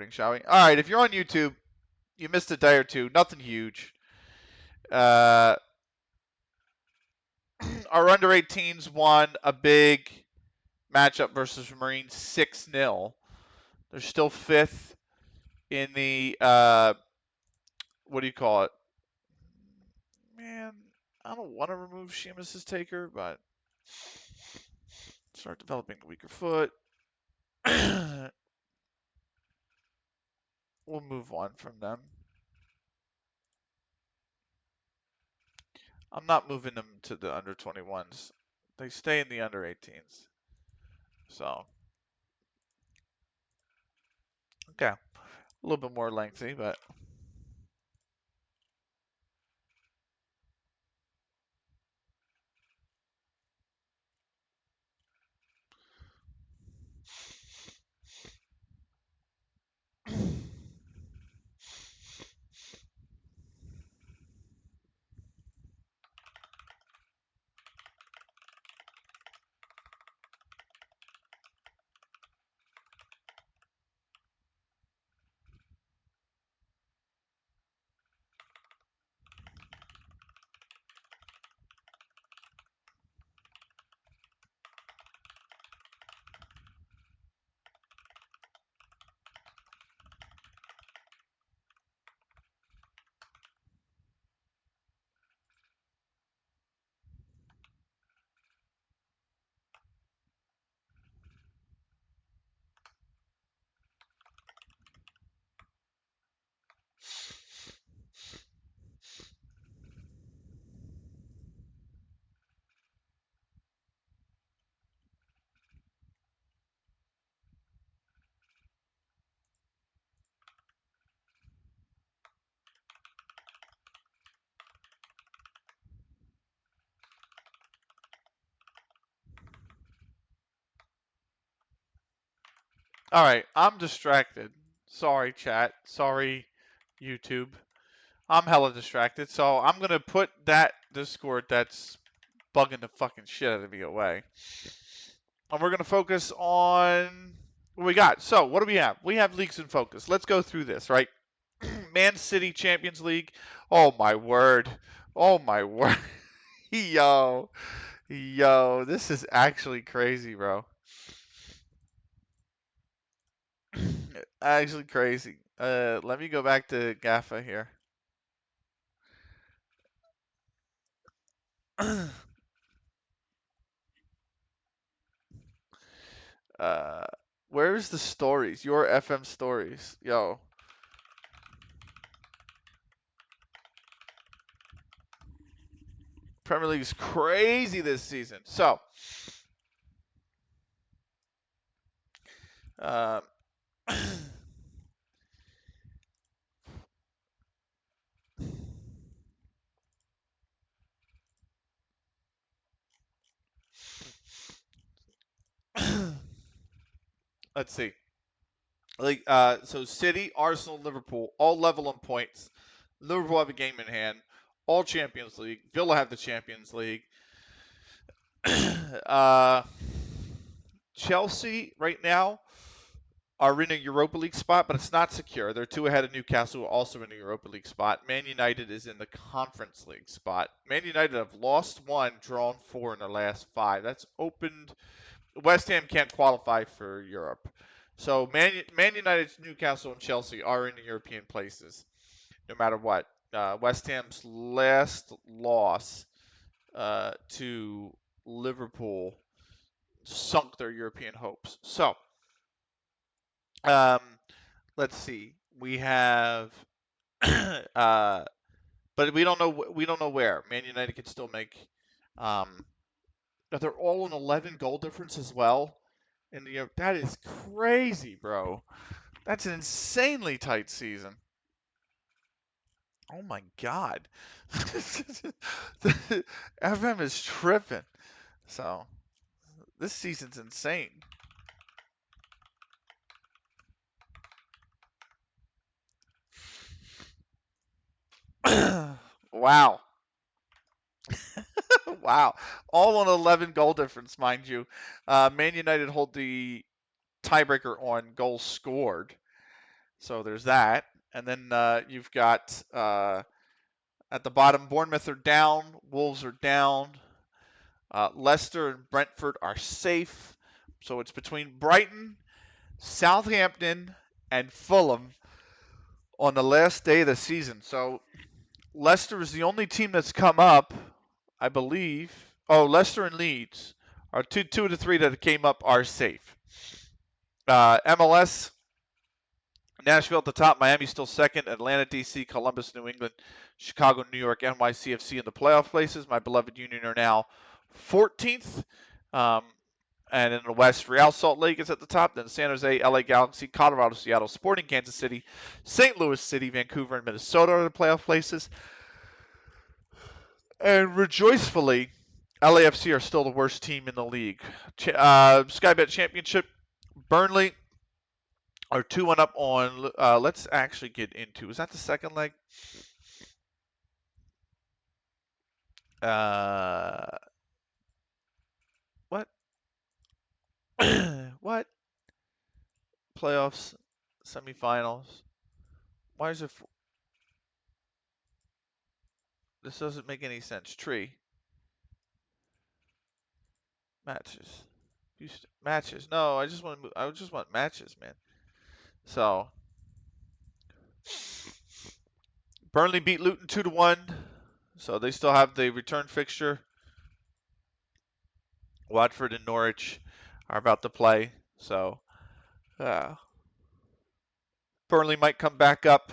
going, shall we? All right, if you're on YouTube, you missed a day or two. Nothing huge. Our under 18s won a big matchup versus Marines 6-0. They're still fifth in the what do you call it? Man, I don't want to remove Sheamus's taker, but start developing a weaker foot. We'll move on from them. I'm not moving them to the under 21s. They stay in the under 18s. So, okay. A little bit more lengthy, but all right. I'm distracted. Sorry, chat. Sorry, YouTube. I'm hella distracted. So I'm gonna put that Discord that's bugging the fucking shit out of me away, and we're gonna focus on what we got. So what do we have? We have leagues in focus. Let's go through this, right? Man City Champions League. Oh my word. Oh my word. Yo. Yo, this is actually crazy, bro. Actually crazy. Let me go back to GAFA here. uh, where's the stories? Your FM stories. Yo. Premier League is crazy this season. So, uh, let's see. Like, so City, Arsenal, Liverpool, all level on points. Liverpool have a game in hand. All Champions League. Villa have the Champions League. uh, Chelsea right now are in a Europa League spot, but it's not secure. They're two ahead of Newcastle, also in a Europa League spot. Man United is in the Conference League spot. Man United have lost one, drawn four in their last five. That's opened. West Ham can't qualify for Europe. So Man United, Newcastle, and Chelsea are in the European places, no matter what. West Ham's last loss to Liverpool sunk their European hopes. So, um, let's see. We have, but we don't know. We don't know where. Man United could still make. But they're all an 11 goal difference as well. And that is crazy, bro. That's an insanely tight season. Oh my god. FM is tripping. So this season's insane. Wow. Wow. All on 11 goal difference, mind you. Man United hold the tiebreaker on goals scored. So there's that. And then you've got at the bottom, Bournemouth are down, Wolves are down, Leicester and Brentford are safe. So it's between Brighton, Southampton, and Fulham on the last day of the season. So Leicester is the only team that's come up, I believe. Oh, Leicester and Leeds are two of the three that came up are safe. MLS, Nashville at the top, Miami still second, Atlanta, D.C., Columbus, New England, Chicago, New York, NYCFC in the playoff places. My beloved Union are now 14th. And in the West, Real Salt Lake is at the top, then San Jose, LA Galaxy, Colorado, Seattle, Sporting Kansas City, St. Louis City, Vancouver, and Minnesota are the playoff places. And rejoicefully, LAFC are still the worst team in the league. Sky Bet Championship, Burnley are 2-1 up on. Let's actually get into. Is that the second leg? What? What? Playoffs, semifinals. Why is it? This doesn't make any sense. Tree. Matches. Matches. No, I just want. I just want matches, man. So Burnley beat Luton 2-1. So they still have the return fixture. Watford and Norwich are about to play. So Burnley might come back up.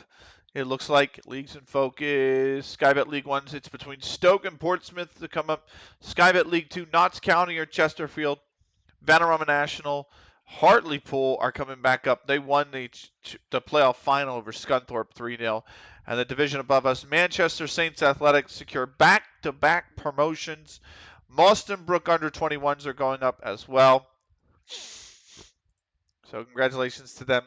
It looks like Leagues in focus. Sky Bet League 1, it's between Stoke and Portsmouth to come up. Sky Bet League 2, Notts County or Chesterfield. Vanarama National, Hartlepool are coming back up. They won the playoff final over Scunthorpe 3-0. And the division above us, Manchester Saints Athletics secure back-to-back promotions. Mauston Brook under 21s are going up as well. So congratulations to them.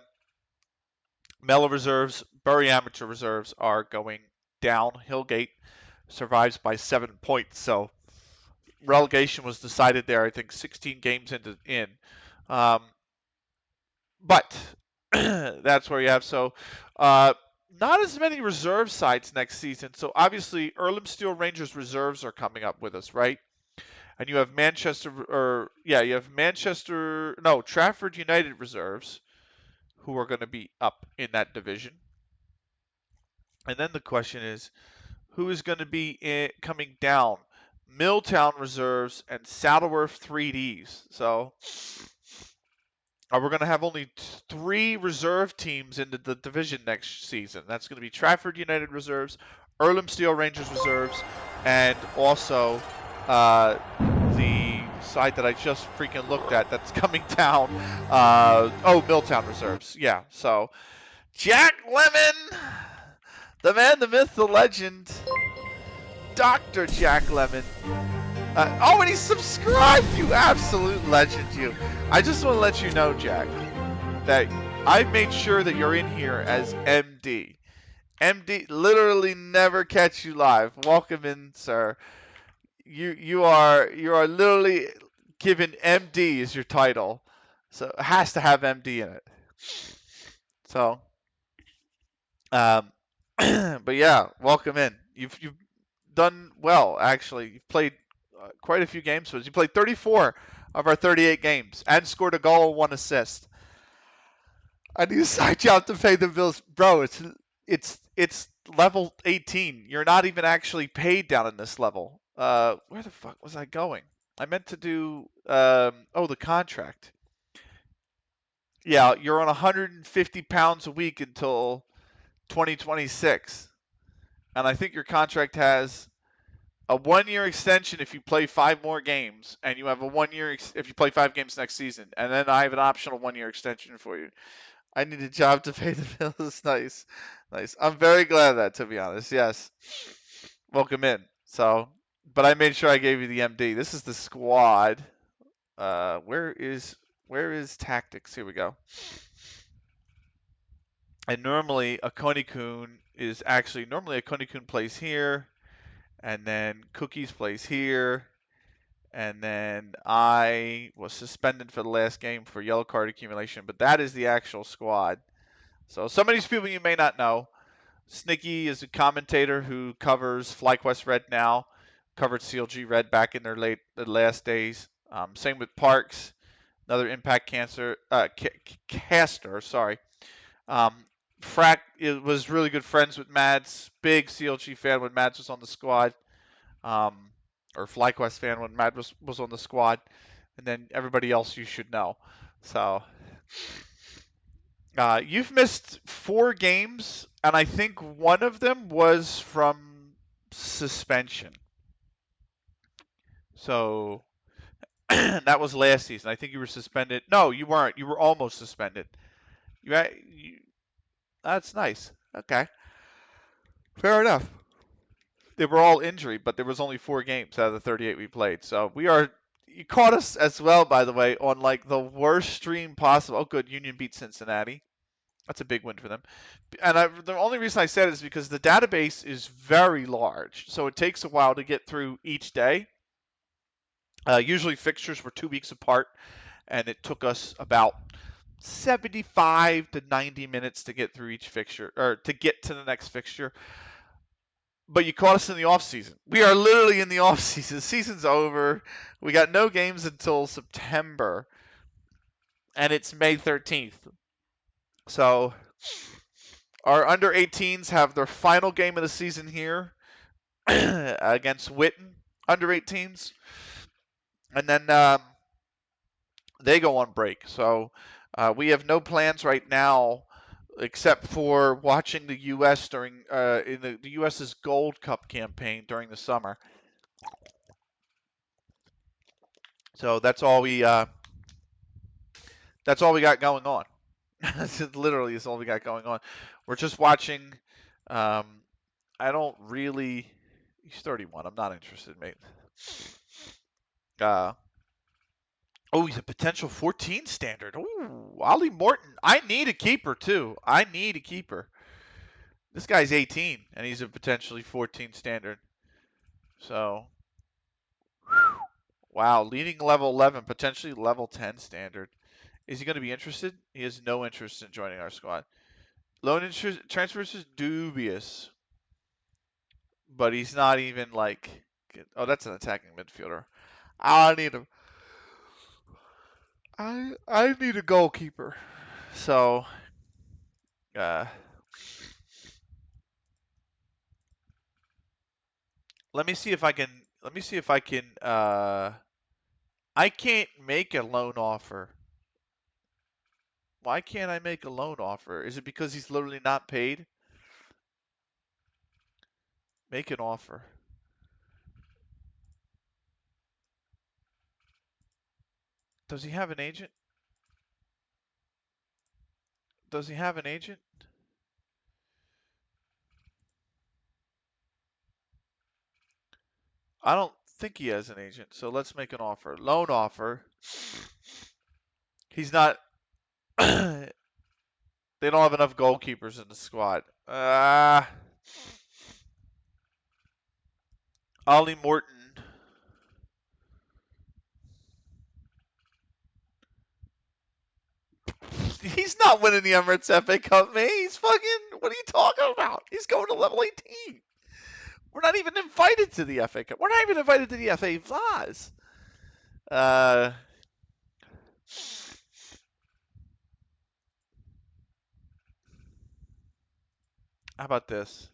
Mellow reserves, Bury amateur reserves are going down. Hillgate survives by 7 points. So relegation was decided there, I think, 16 games in. But that's where you have. So not as many reserve sides next season. So obviously, Earlham Steel Rangers reserves are coming up with us, right? And you have Trafford United reserves who are going to be up in that division. And then the question is, who is going to be coming down? Milltown reserves and Saddleworth 3Ds. So we're going to have only 3 reserve teams in the division next season. That's going to be Trafford United reserves, Earlham Steel Rangers reserves, and also the side that I just freaking looked at that's coming down. Milltown reserves. Yeah, so Jack Lemmon, the man, the myth, the legend, Dr. Jack Lemmon. And he subscribed, you absolute legend, you. I just want to let you know, Jack, that I made sure that you're in here as MD. MD, literally never catch you live. Welcome in, sir. You are literally given MD as your title, so it has to have MD in it. So, but yeah, welcome in. You've done well, actually. You've played quite a few games with us. You played 34 of our 38 games and scored a goal and 1 assist. I need a side job to pay the bills, bro. It's level 18. You're not even actually paid down in this level. Where the fuck was I going? I meant to do the contract. Yeah, you're on 150 pounds a week until 2026, and I think your contract has a 1-year extension if you play 5 more games, and you have a 1-year if you play 5 games next season, and then I have an optional 1-year extension for you. I need a job to pay the bills. Nice. I'm very glad of that, to be honest. Yes. Welcome in. So, but I made sure I gave you the MD. This is the squad. Where is tactics? Here we go. And normally a Konikun plays here, and then Cookies plays here, and then I was suspended for the last game for yellow card accumulation. But that is the actual squad. So some of these people you may not know. Snicky is a commentator who covers FlyQuest Red now, covered CLG Red back in their last days. Same with Parks, another Impact caster. Sorry. Um, Frack was really good friends with Mads. Big CLG fan when Mads was on the squad, um, or FlyQuest fan when Mads was on the squad, and then everybody else you should know. So you've missed 4 games, and I think one of them was from suspension. So that was last season. I think you were suspended. No, you weren't. You were almost suspended. You that's nice. Okay, fair enough. They were all injury, but there was only 4 games out of the 38 we played. So we are. You caught us as well, by the way, on like the worst stream possible. Oh, good. Union beat Cincinnati. That's a big win for them. And the only reason I said it is because the database is very large, so it takes a while to get through each day. Usually fixtures were 2 weeks apart, and it took us about 75 to 90 minutes to get through each fixture, or to get to the next fixture. But you caught us in the off season. We are literally in the off season. The season's over. We got no games until September, and it's May 13th. So our under 18s have their final game of the season here against Witten, under 18s, and then they go on break. So we have no plans right now except for watching the U.S. during in the U.S.'s Gold Cup campaign during the summer. So that's all we got going on. Literally, is all we got going on. We're just watching. I don't really. He's 31. I'm not interested, mate. Oh, he's a potential 14 standard. Ooh, Ollie Morton. I need a keeper too. I need a keeper. This guy's 18 and he's a potentially 14 standard. So, wow, leading level 11, potentially level 10 standard. Is he going to be interested? He has no interest in joining our squad. Loan interest transfers is dubious, but he's not even like. Oh, that's an attacking midfielder. I need a. I need a goalkeeper. So, uh, let me see if I can. Let me see if I can. I can't make a loan offer. Why can't I make a loan offer? Is it because he's literally not paid? Make an offer. Does he have an agent? Does he have an agent? I don't think he has an agent. So let's make an offer. Loan offer. He's not. They don't have enough goalkeepers in the squad. Ollie Morton. He's not winning the Emirates FA Cup, man. He's fucking. What are you talking about? He's going to level 18. We're not even invited to the FA Cup. We're not even invited to the FA Vaz. How about this?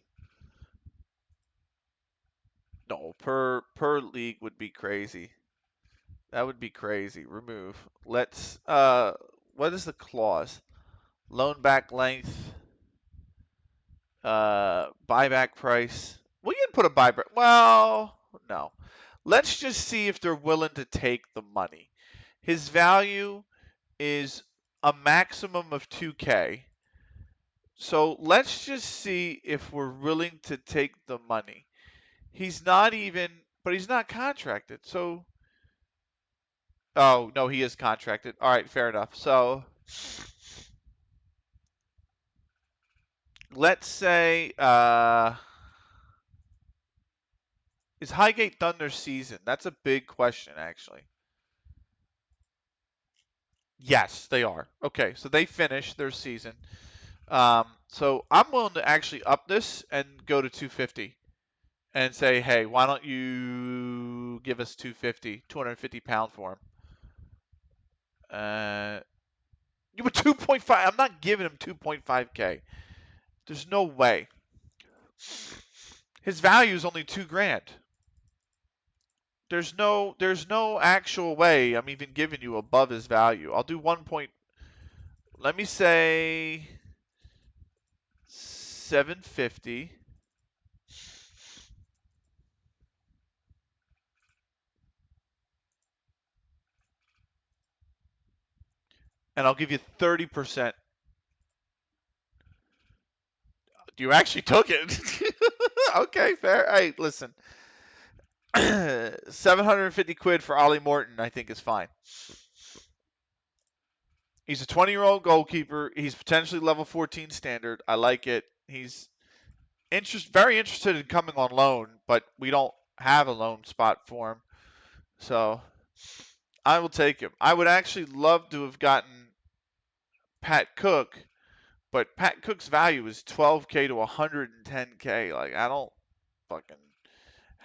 No, per league would be crazy. That would be crazy. Remove. Let's what is the clause? Loan back length, buyback price. We can put a buyback. Well, no. Let's just see if they're willing to take the money. His value is a maximum of 2K. So let's just see if we're willing to take the money. He's not even, but he's not contracted. So, oh, no, he is contracted. All right, fair enough. So, let's say, is Highgate done their season? That's a big question, actually. Yes, they are. Okay, so they finished their season. So I'm willing to actually up this and go to 250 and say, hey, why don't you give us 250 pounds for him? You were 2.5. I'm not giving him 2.5K. There's no way. His value is only 2 grand. There's no actual way I'm even giving you above his value. I'll do 1 point. Let me say 750. And I'll give you 30%. You actually took it. Okay, fair. Hey, listen. 750 quid for Ollie Morton, I think is fine. He's a 20-year-old goalkeeper. He's potentially level 14 standard. I like it. He's very interested in coming on loan, but we don't have a loan spot for him. So I will take him. I would actually love to have gotten Pat Cook, but Pat Cook's value is 12K to 110K. Like, I don't fucking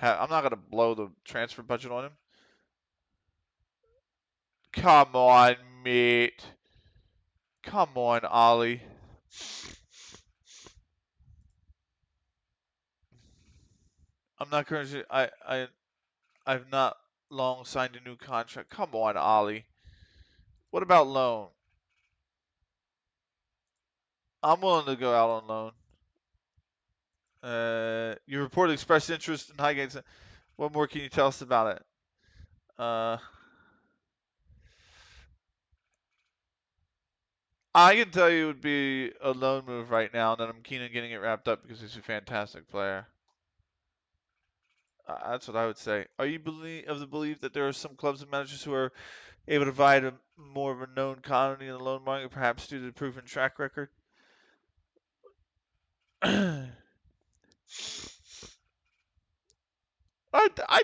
I'm not gonna blow the transfer budget on him. Come on, mate. Come on, Ollie. I'm not currently. I've not long signed a new contract. Come on, Ollie. What about loan? I'm willing to go out on loan. You reported expressed interest in Highgate's. What more can you tell us about it? I can tell you it would be a loan move right now, and that I'm keen on getting it wrapped up because he's a fantastic player. That's what I would say. Are you of the belief that there are some clubs and managers who are able to provide more of a known quantity in the loan market, perhaps due to the proven track record? I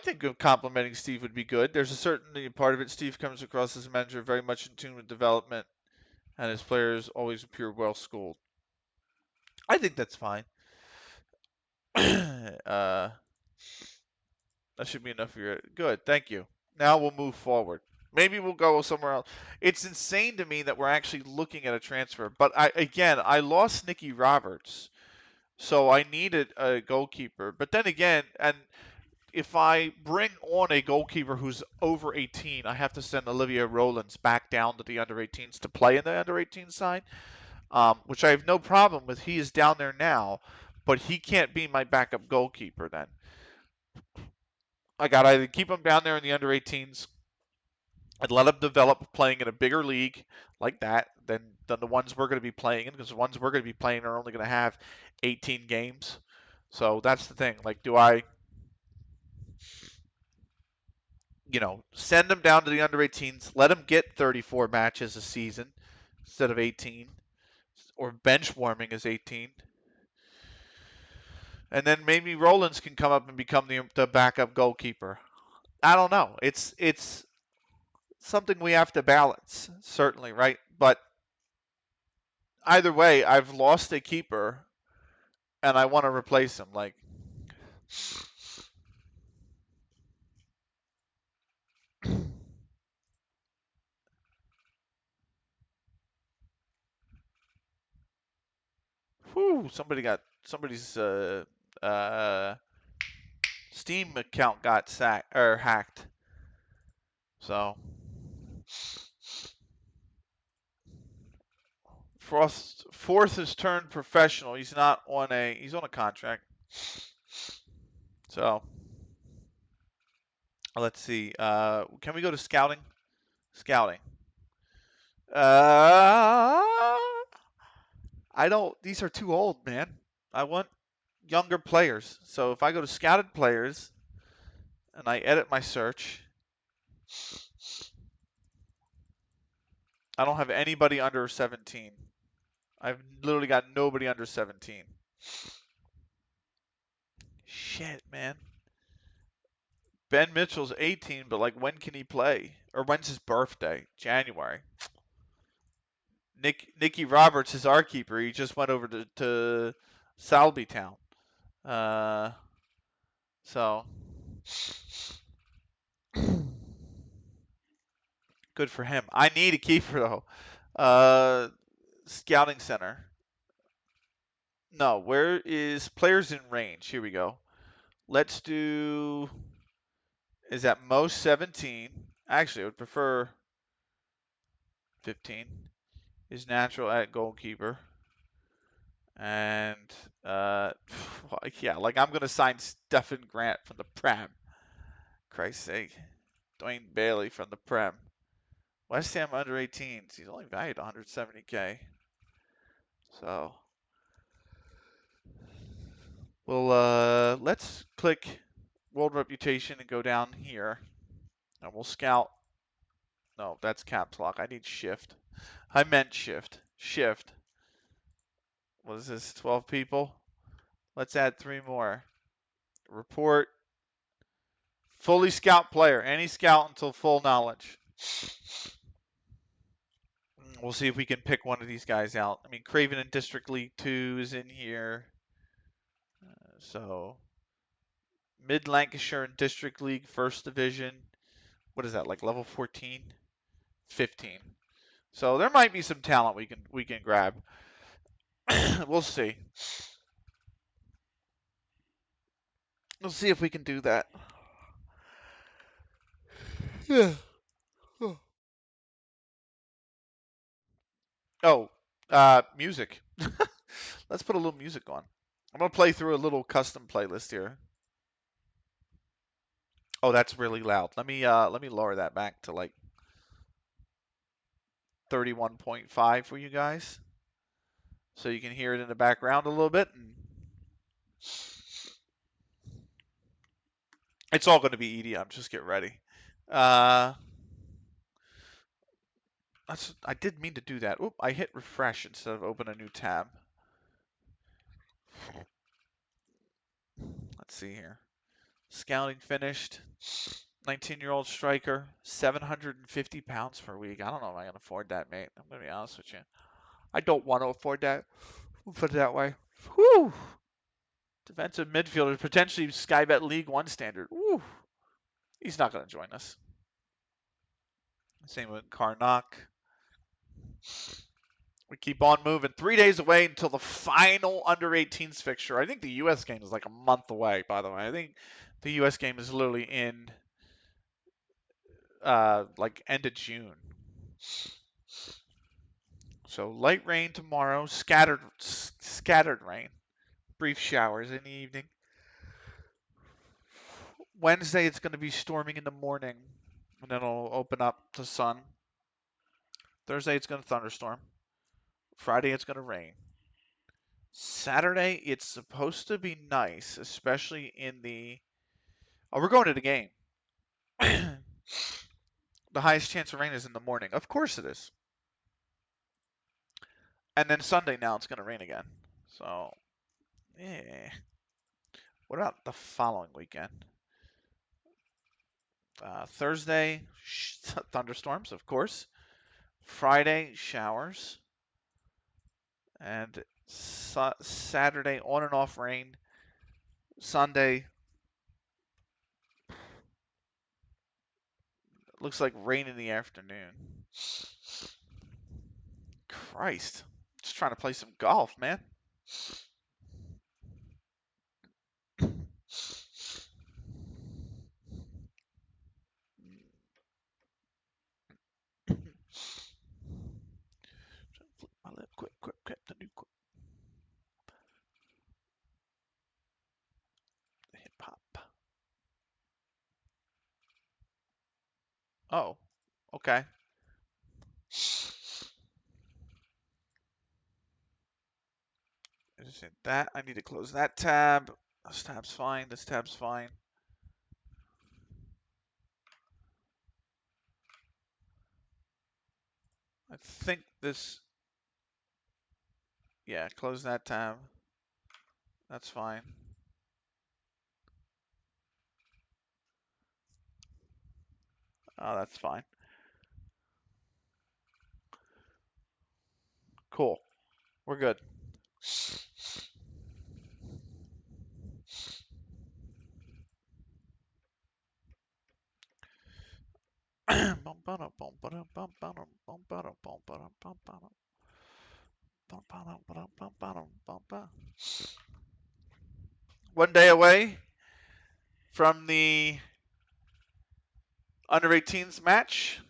think complimenting Steve would be good. There's a certainly part of it. Steve comes across as a manager very much in tune with development, and his players always appear well schooled. I think that's fine. That should be enough for your good. Thank you. Now we'll move forward. Maybe we'll go somewhere else. It's insane to me that we're actually looking at a transfer. But I lost Nicky Roberts, so I needed a goalkeeper. But then again, and if I bring on a goalkeeper who's over 18, I have to send Olivier Rollins back down to the under 18s to play in the under 18 side, which I have no problem with. He is down there now, but he can't be my backup goalkeeper then. I got to either keep him down there in the under 18s and let him develop playing in a bigger league like that than the ones we're going to be playing in, because the ones we're going to be playing are only going to have 18 games. So that's the thing. Like, do I send him down to the under 18s, let him get 34 matches a season instead of 18, or bench warming is 18, and then maybe Rollins can come up and become the backup goalkeeper. I don't know. It's something we have to balance, certainly, right? But either way, I've lost a keeper, and I want to replace him. Like, whew, somebody's Steam account got hacked. So Fourth has turned professional. He's on a contract. So let's see. Can we go to scouting? Scouting. I don't. These are too old, man. I want younger players. So if I go to scouted players and I edit my search, I don't have anybody under 17. I've literally got nobody under 17. Shit, man. Ben Mitchell's 18, but like when can he play? Or when's his birthday? January. Nicky Roberts is our keeper. He just went over to Salby Town. So good for him. I need a keeper though. Scouting center. No, where is players in range? Here we go. Let's do. Is at most 17. Actually, I would prefer 15. Is natural at goalkeeper. And yeah, like I'm gonna sign Stephen Grant from the Prem. Christ's sake, Dwayne Bailey from the Prem. West Ham under 18s. He's only valued 170K. So we'll let's click World Reputation and go down here, and we'll scout. No, that's caps lock. I need shift. I meant shift. Shift. What is this? 12 people. Let's add 3 more. Report. Fully scout player. Any scout until full knowledge. We'll see if we can pick one of these guys out. I mean, Craven in District League 2 is in here. So, Mid Lancashire in District League, First Division. What is that, like level 14? 15. So there might be some talent we can grab. We'll see. We'll see if we can do that. Yeah. Oh, music. Let's put a little music on. I'm gonna play through a little custom playlist here. Oh, that's really loud. Let me lower that back to like 31.5 for you guys, so you can hear it in the background a little bit. And it's all going to be EDM. Just get ready. I did mean to do that. Oop, I hit refresh instead of open a new tab. Let's see here. Scouting finished. 19-year-old striker, 750 pounds per week. I don't know if I can afford that, mate. I'm going to be honest with you. I don't want to afford that. We'll put it that way. Whew. Defensive midfielder, potentially Skybet League 1 standard. Whew. He's not going to join us. Same with Karnak. We keep on moving. 3 days away until the final under 18s fixture. I think the U.S. game is like a month away, by the way. I think the U.S. game is literally in like end of June. So light rain tomorrow, scattered rain, brief showers in the evening. Wednesday it's going to be storming in the morning, and then it'll open up to sun. Thursday it's going to thunderstorm. Friday it's going to rain. Saturday it's supposed to be nice, especially in the. Oh, we're going to the game. The highest chance of rain is in the morning. Of course it is. And then Sunday now it's going to rain again. So, yeah. What about the following weekend? Thursday, thunderstorms, of course. Friday, showers. And Saturday, on and off rain. Sunday, looks like rain in the afternoon. Christ. Just trying to play some golf, man. My lip, quick, the new hip hop. Oh, okay. Is it that? I need to close that tab. This tab's fine. This tab's fine. I think this. Yeah, close that tab. That's fine. Oh, that's fine. Cool. We're good. One day away from the under 18s match.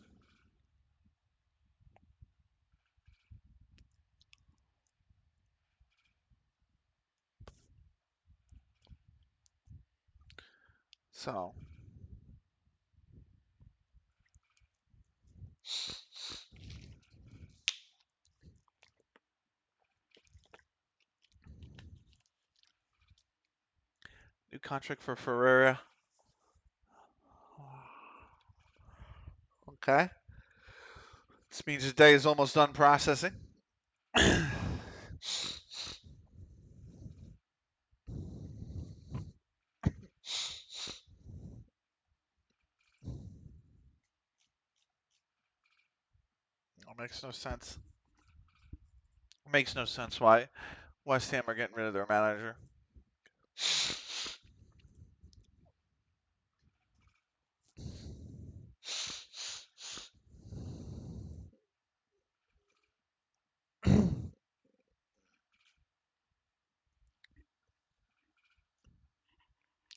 So, new contract for Ferreira. Okay. This means his day is almost done processing. It makes no sense. It makes no sense why West Ham are getting rid of their manager.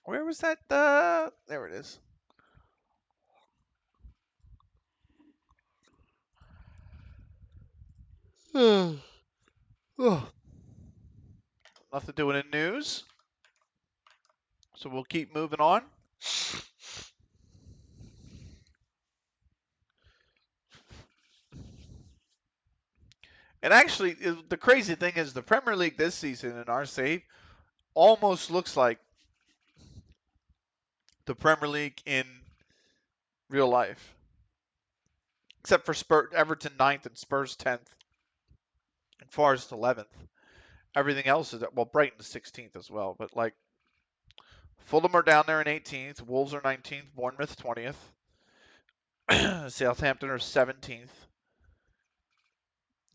Where was that? There it is. Nothing doing in news. So we'll keep moving on. And actually, the crazy thing is the Premier League this season in our save almost looks like the Premier League in real life. Except for Everton 9th and Spurs 10th and Forest 11th. Everything else is, well, Brighton's 16th as well. But, like, Fulham are down there in 18th. Wolves are 19th. Bournemouth 20th. Southampton are 17th.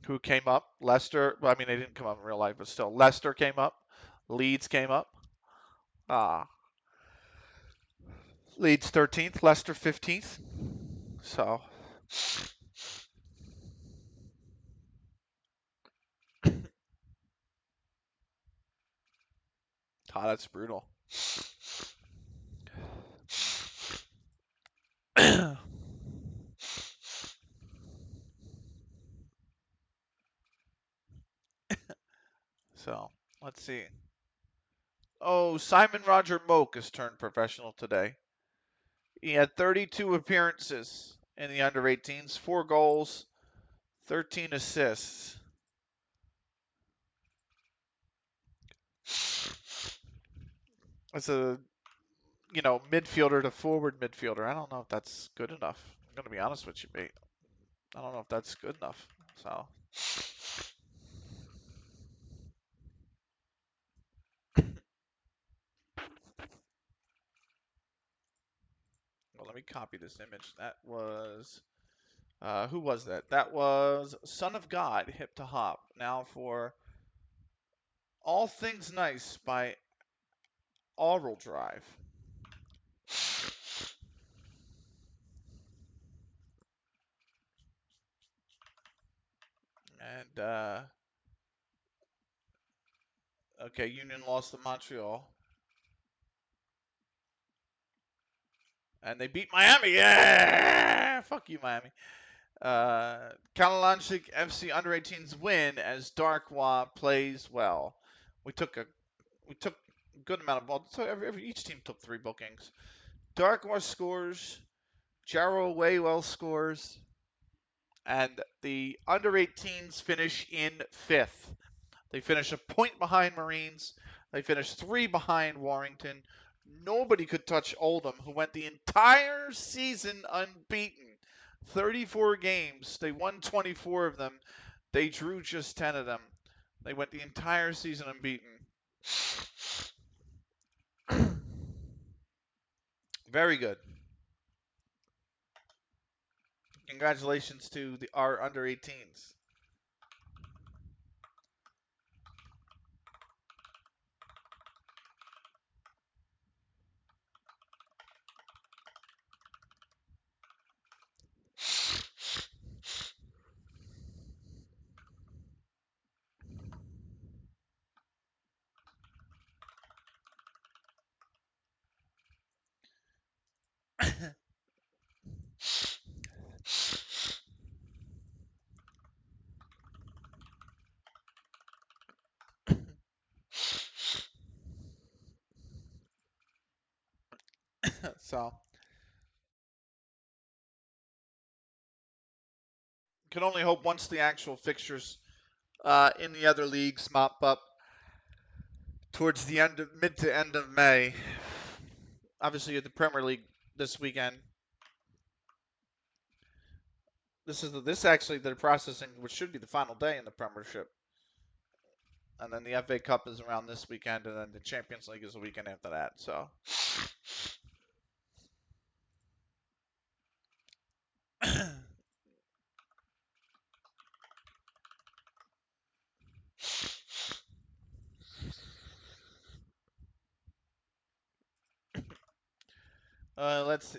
Who came up? Leicester. Well, I mean, they didn't come up in real life, but still. Leicester came up. Leeds came up. Leeds 13th. Leicester 15th. So. That's brutal. So, let's see. Oh, Simon Roger Moak has turned professional today. He had 32 appearances in the under 18s, 4 goals, 13 assists. As a, midfielder to forward midfielder, I don't know if that's good enough. I'm going to be honest with you, mate. I don't know if that's good enough. So. Well, let me copy this image. That was, who was that? That was Son of God, Hip to Hop. Now for All Things Nice by Aural Drive. And, okay, Union lost to Montreal. And they beat Miami. Yeah! Fuck you, Miami. LythamSt FC under 18s win as Darkwa plays well. We took a good amount of balls. So each team took 3 bookings. Darkwa scores. Jarrow Waywell scores. And the under 18s finish in 5th. They finish a point behind Marines. They finished 3 behind Warrington. Nobody could touch Oldham, who went the entire season unbeaten. 34 games. They won 24 of them. They drew just 10 of them. They went the entire season unbeaten. Very good. Congratulations to our under 18s. So can only hope once the actual fixtures in the other leagues mop up towards the end of mid to end of May. Obviously, at the Premier League this weekend. This actually they're processing, which should be the final day in the Premiership, and then the FA Cup is around this weekend, and then the Champions League is the weekend after that. So. Let's see.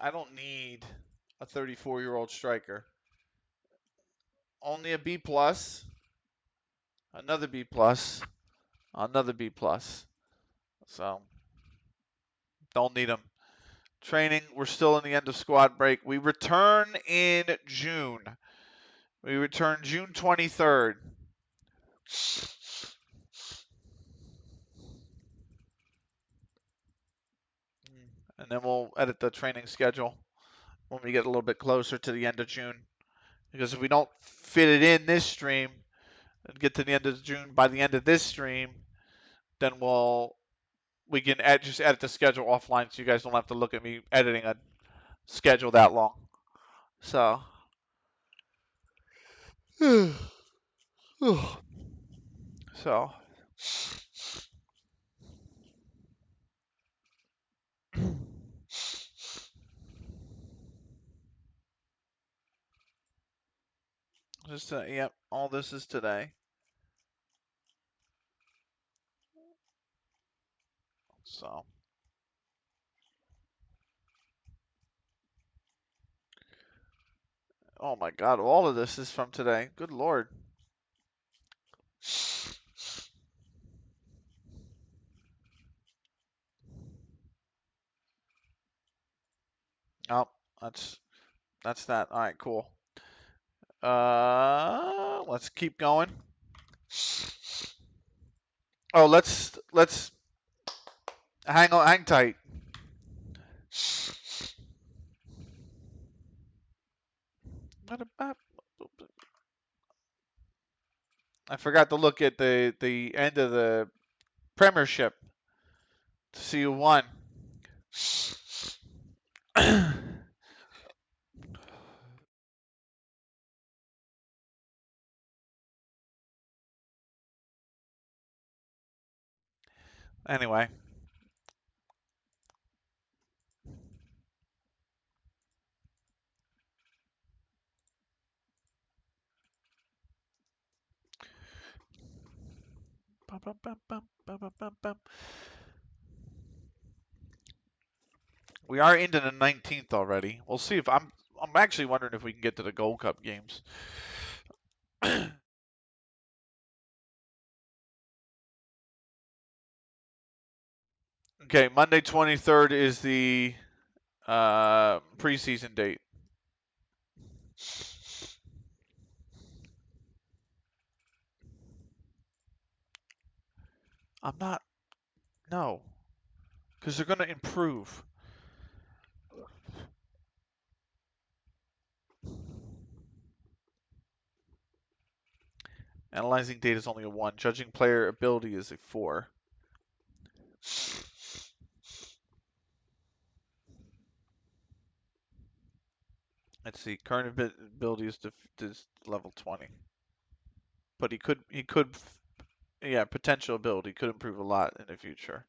I don't need a 34-year-old striker. Only a B plus, another B plus, another B plus. So don't need them. Training. We're still in the end of squad break. We return in June. We return June 23rd. And then we'll edit the training schedule when we get a little bit closer to the end of June. Because if we don't fit it in this stream and get to the end of June by the end of this stream, then we can just edit the schedule offline so you guys don't have to look at me editing a schedule that long. So. So. Yep, all this is today. So. Oh my God, all of this is from today. Good Lord. Oh, that's that. All right, cool. Let's keep going. Oh, let's hang tight. I forgot to look at the end of the Premiership to see who won. Anyway. We are into the 19th already. We'll see if I'm actually wondering if we can get to the Gold Cup games. Okay, Monday 23rd is the preseason date. I'm not. No. Because they're going to improve. Analyzing data is only a 1. Judging player ability is a 4. Let's see. Current ability is level 20. But he could, yeah, potential ability could improve a lot in the future.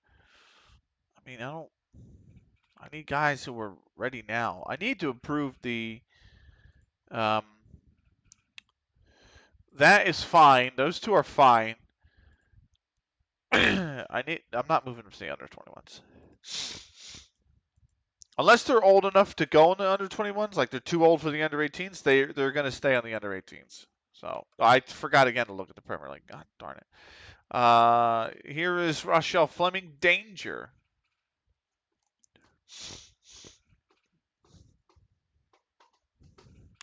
I mean, I need guys who are ready now. I need to improve the, that is fine. Those two are fine. I'm not moving them to the under 21s. Unless they're old enough to go in the under 21s, like they're too old for the under 18s, they're going to stay on the under 18s. So I forgot again to look at the Premier League. God darn it. Here is Rochelle Fleming. Danger.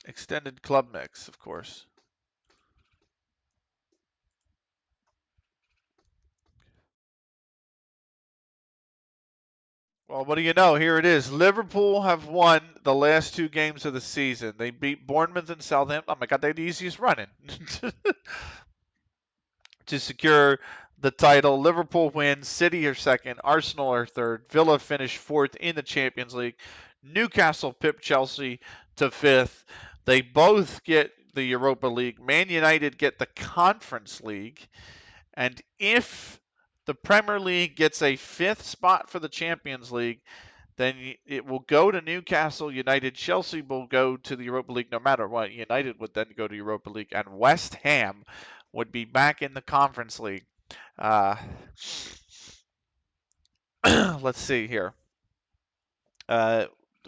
Extended club mix, of course. Well, what do you know? Here it is. Liverpool have won the last 2 games of the season. They beat Bournemouth and Southampton. Oh my God, they had the easiest running to secure the title. Liverpool wins. City are second. Arsenal are third. Villa finished fourth in the Champions League. Newcastle pipped Chelsea to fifth. They both get the Europa League. Man United get the Conference League. And if the Premier League gets a fifth spot for the Champions League, then it will go to Newcastle United. Chelsea will go to the Europa League no matter what. United would then go to Europa League, and West Ham would be back in the Conference League. Let's see here.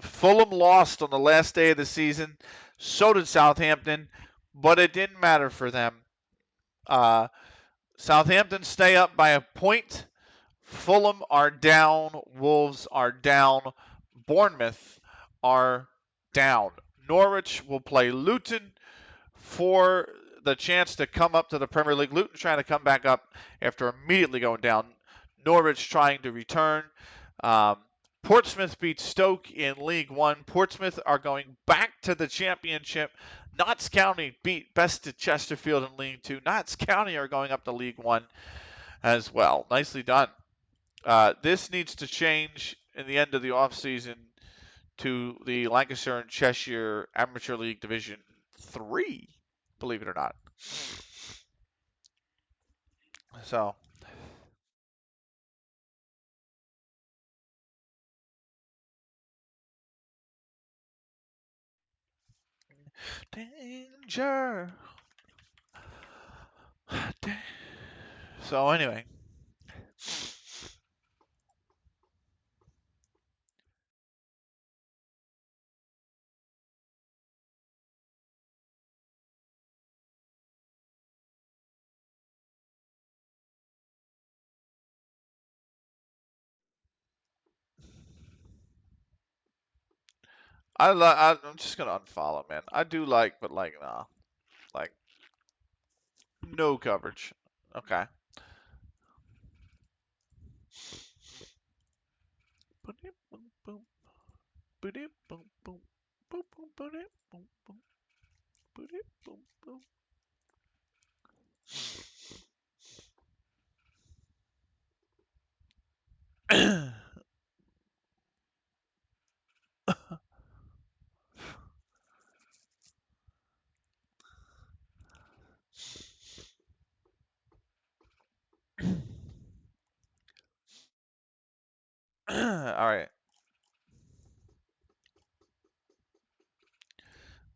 Fulham lost on the last day of the season. So did Southampton, but it didn't matter for them. Southampton stay up by a point. Fulham are down. Wolves are down. Bournemouth are down. Norwich will play Luton for the chance to come up to the Premier League. Luton trying to come back up after immediately going down. Norwich trying to return. Portsmouth beat Stoke in League One. Portsmouth are going back to the Championship. Notts County beat Best Chesterfield in League Two. Notts County are going up to League One as well. Nicely done. This needs to change in the end of the offseason to the Lancashire and Cheshire Amateur League Division 3, believe it or not. So, danger. So, anyway. I'm just gonna unfollow, man. I do like, but like, nah, like no coverage. Okay. All right.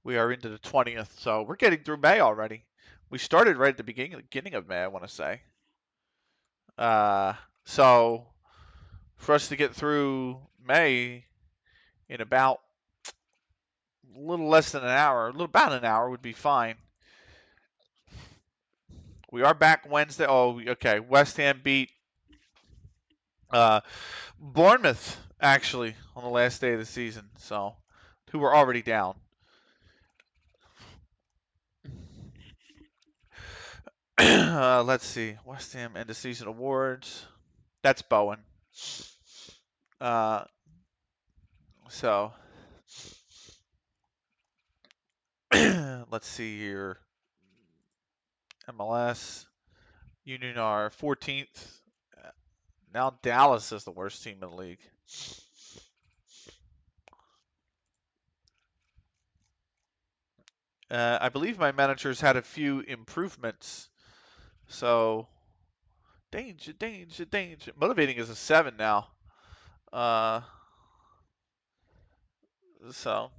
We are into the 20th, so we're getting through May already. We started right at the beginning of May, I want to say. So for us to get through May in about a little less than an hour, about an hour would be fine. We are back Wednesday. Oh, okay. West Ham beat Bournemouth actually on the last day of the season, so who were already down. Let's see. West Ham end of season awards. That's Bowen. So let's see here. MLS Union are 14th. Now Dallas is the worst team in the league. I believe my manager's had a few improvements. So danger, danger, danger. Motivating is a 7 now. So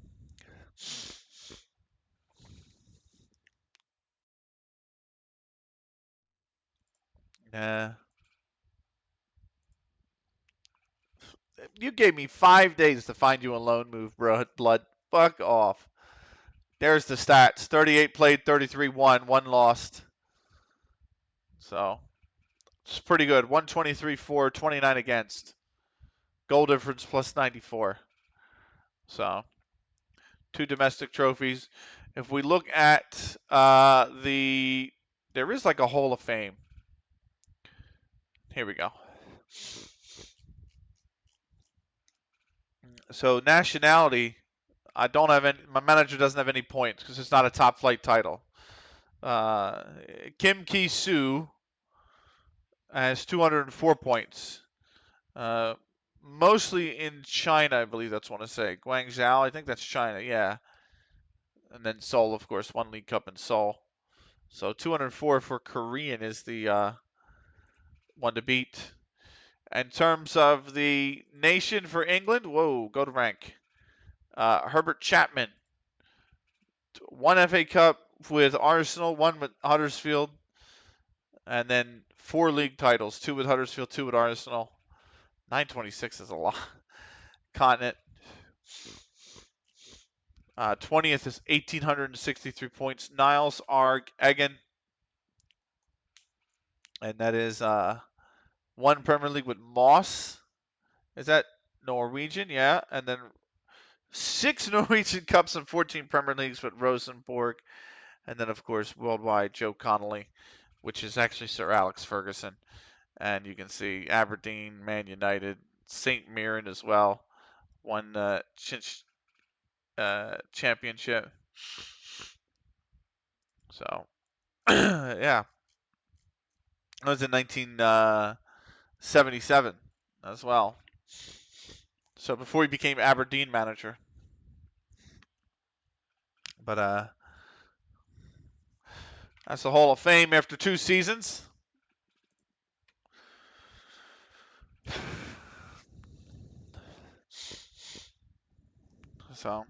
you gave me 5 days to find you a loan move, bro. Blood. Fuck off. There's the stats. 38 played, 33 won, 1 lost. So it's pretty good. 123 for, 29 against. Goal difference plus 94. So 2 domestic trophies. If we look at there is like a Hall of Fame. Here we go. So nationality, I don't have any. My manager doesn't have any points because it's not a top flight title. Uh, Kim Ki-soo has 204 points. Mostly in China, I believe that's what I want to say. Guangzhou, I think that's China, yeah. And then Seoul, of course, 1 League Cup in Seoul. So 204 for Korean is the one to beat. In terms of the nation for England, whoa, go to rank. Herbert Chapman, 1 FA Cup with Arsenal, 1 with Huddersfield, and then 4 league titles, 2 with Huddersfield, 2 with Arsenal. 926 is a lot. Continent. 20th is 1,863 points. Niles Arg Eggen, and that is 1 Premier League with Moss. Is that Norwegian? Yeah, and then 6 Norwegian Cups and 14 Premier Leagues with Rosenborg, and then of course worldwide Joe Connolly, which is actually Sir Alex Ferguson, and you can see Aberdeen, Man United, St. Mirren as well, won championship. So yeah, that was in 1977 as well. So before he became Aberdeen manager. But that's the Hall of Fame after 2 seasons. So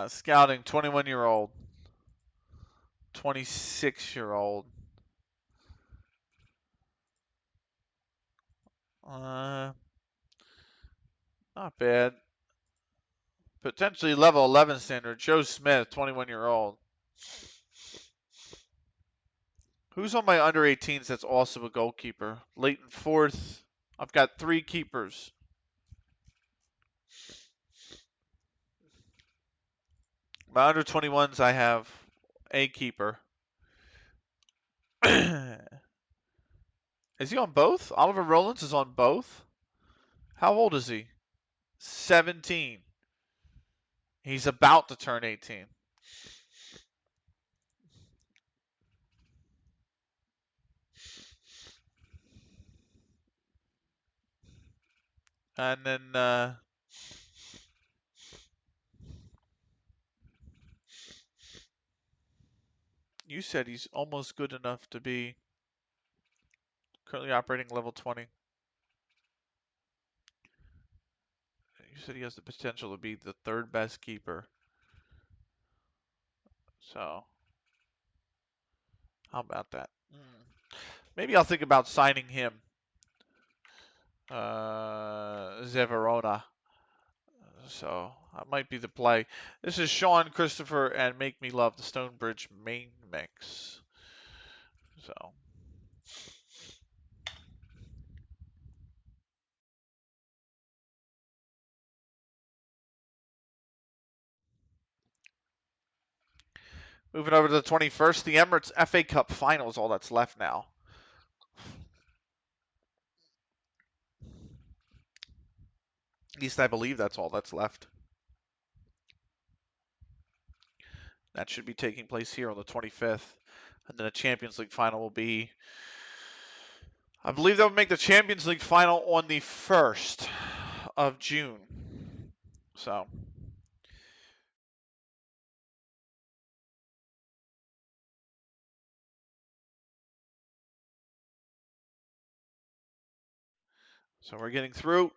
scouting 21-year-old, 26-year-old. Not bad. Potentially level 11 standard. Joe Smith, 21-year-old. Who's on my under 18s that's also a goalkeeper? Leighton Fourth. I've got 3 keepers. My under 21s, I have a keeper. Is he on both? Oliver Rowlands is on both? How old is he? 17. He's about to turn 18. And then you said he's almost good enough to be currently operating level 20. You said he has the potential to be the 3rd best keeper. So, how about that? Maybe I'll think about signing him. Zeverona. So, that might be the play. This is Sean Christopher and Make Me Love the Stonebridge main mix. So. Moving over to the 21st, the Emirates FA Cup final is all that's left now. At least I believe that's all that's left. That should be taking place here on the 25th. And then a Champions League final will be, I believe they'll make the Champions League final on the 1st of June. So. So we're getting through.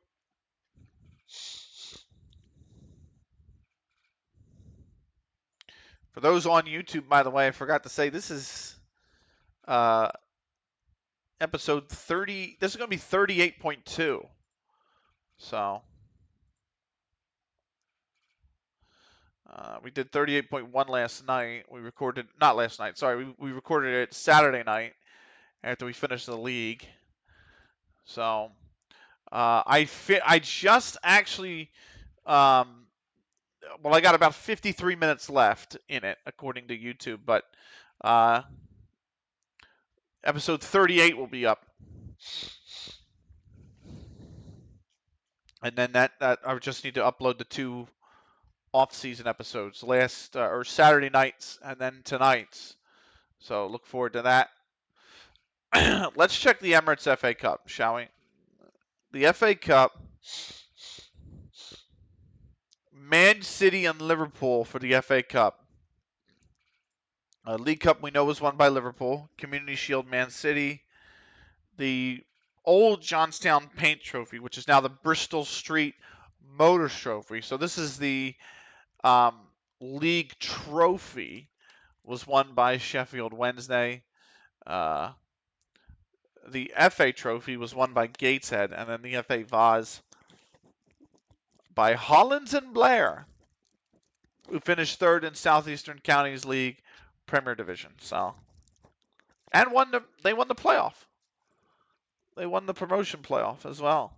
For those on YouTube, by the way, I forgot to say this is episode 30. This is going to be 38.2 So we did 38.1 last night. We recorded, not last night, sorry, we recorded it Saturday night after we finished the league. So I just actually, well, I got about 53 minutes left in it, according to YouTube, but episode 38 will be up. And then that I just need to upload the 2 off-season episodes, or Saturday nights and then tonight's. So look forward to that. Let's check the Emirates FA Cup, shall we? The FA Cup, Man City and Liverpool for the FA Cup. League Cup we know was won by Liverpool. Community Shield, Man City. The old Johnstown Paint Trophy, which is now the Bristol Street Motors Trophy. So this is the league trophy, was won by Sheffield Wednesday. The FA Trophy was won by Gateshead, and then the FA Vase by Hollands and Blair, who finished 3rd in Southeastern Counties League Premier Division. So, and they won the playoff. They won the promotion playoff as well.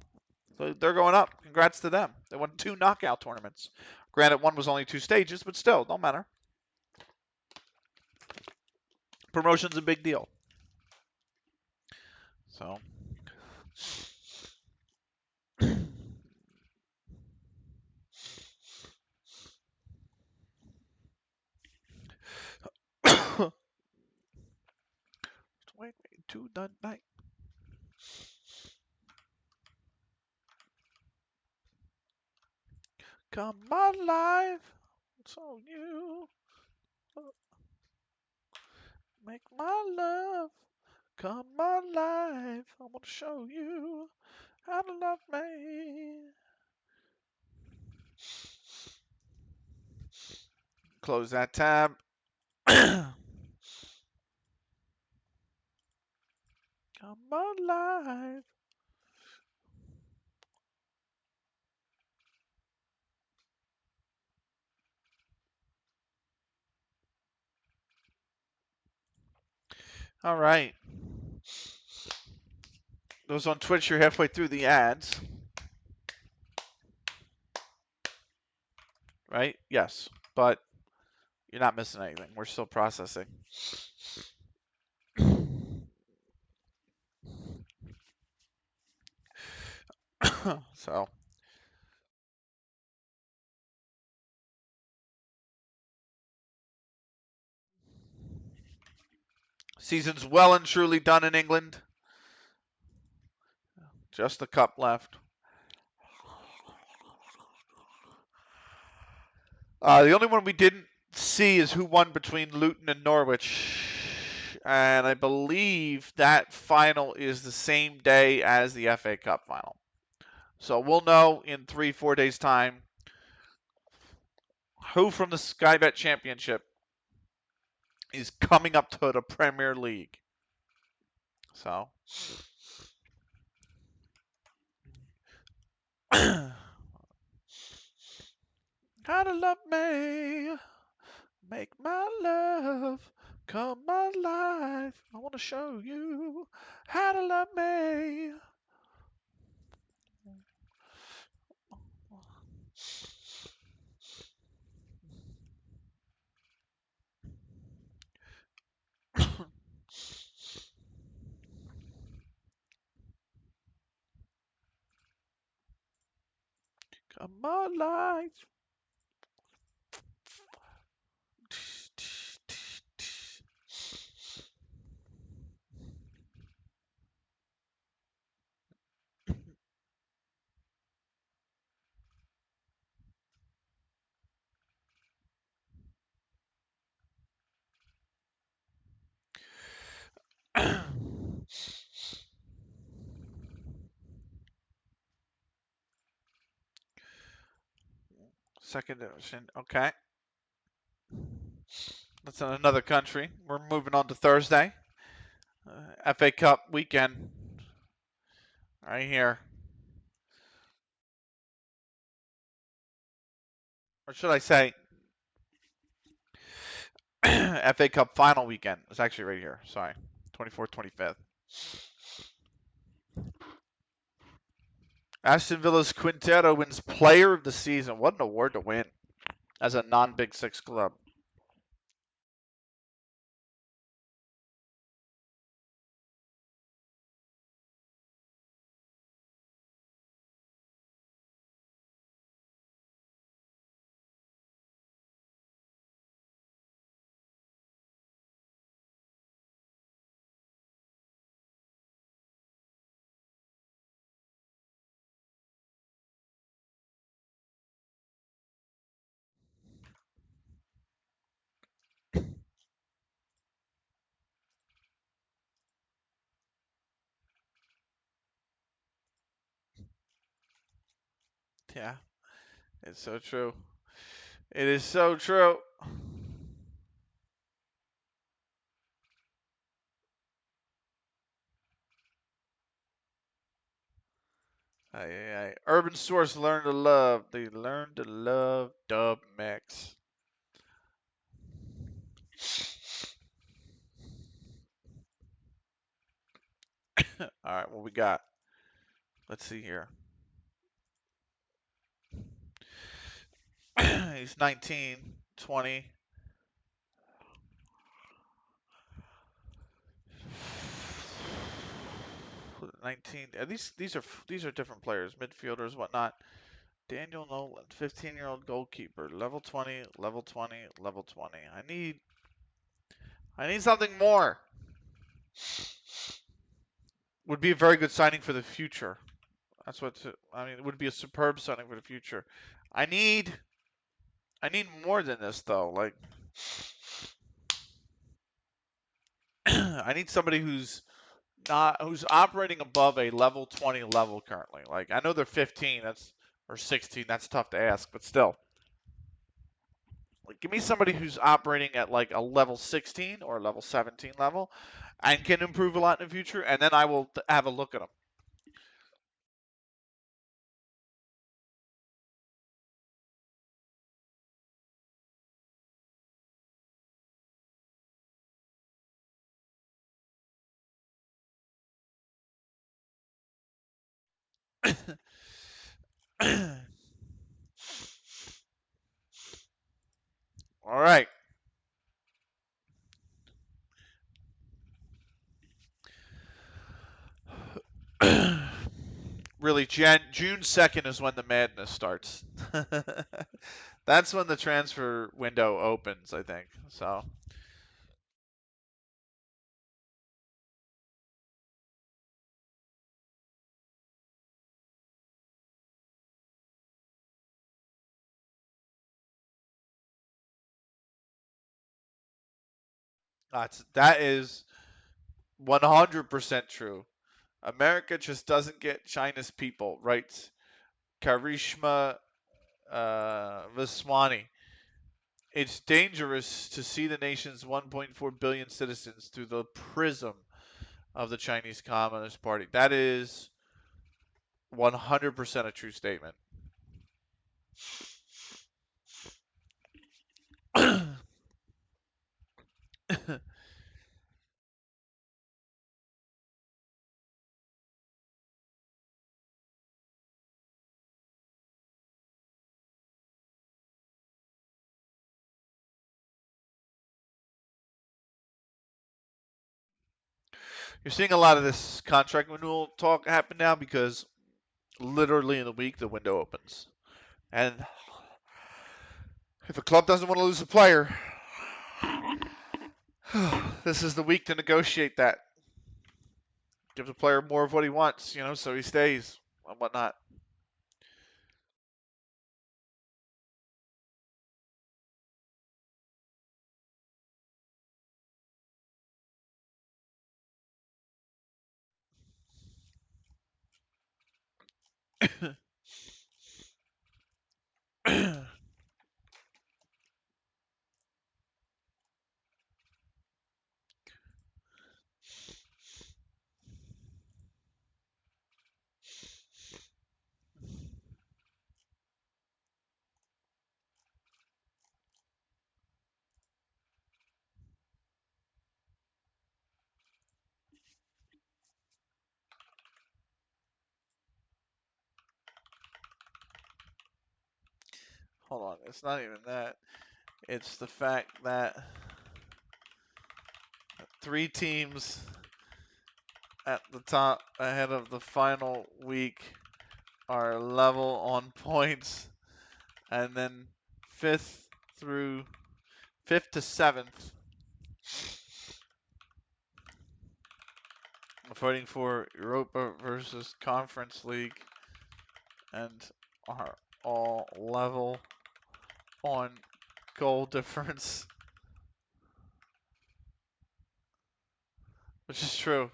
So they're going up. Congrats to them. They won 2 knockout tournaments. Granted, one was only 2 stages, but still, don't matter. Promotion's a big deal. So. Wait to the night. Come alive, so you make my love come alive. I want to show you how to love me. Close that tab. Come alive. All right. Those on Twitch, you're halfway through the ads. Right? Yes. But you're not missing anything. We're still processing. So. Season's well and truly done in England. Just the cup left. The only one we didn't see is who won between Luton and Norwich. And I believe that final is the same day as the FA Cup final. So we'll know in 3-4 days' time who from the Sky Bet Championship is coming up to the Premier League. So. How to love me, make my love come alive. I want to show you how to love me. Come alive. Second division. Okay. That's in another country. We're moving on to Thursday. FA Cup weekend. Right here. or should I say, FA Cup final weekend. It's actually right here. Sorry, 24th, 25th. Aston Villa's Quintero wins Player of the Season. What an award to win as a non-Big Six club. Yeah, it's so true. It is so true. Urban Source learn to love. They learn to love Dub Mix. All right, what we got? Let's see here. He's 19, 20. 19. These are different players, midfielders, whatnot. Daniel Nolan, 15-year-old goalkeeper, level 20, level 20, level 20. I need something more. Would be a very good signing for the future. That's what I mean. It would be a superb signing for the future. I need I need more than this though. Like I need somebody who's operating above a level 20 level currently. Like I know they're 15, that's or 16. That's tough to ask, but still. Like give me somebody who's operating at like a level 16 or level 17 level and can improve a lot in the future, and then I will have a look at them. All right. Really, June 2nd is when the madness starts. That's when the transfer window opens, I think. So that is 100% true. America just doesn't get China's people, writes Karishma Vaswani. It's dangerous to see the nation's 1.4 billion citizens through the prism of the Chinese Communist Party. That is 100% a true statement. You're seeing a lot of this contract renewal talk happen now because literally in a week the window opens. And if a club doesn't want to lose a player, this is the week to negotiate that. Give the player more of what he wants, so he stays and whatnot. hold on. It's not even that. It's the fact that 3 teams at the top ahead of the final week are level on points, and then 5th to 7th fighting for Europa versus Conference League and are all level on goal difference, which is true.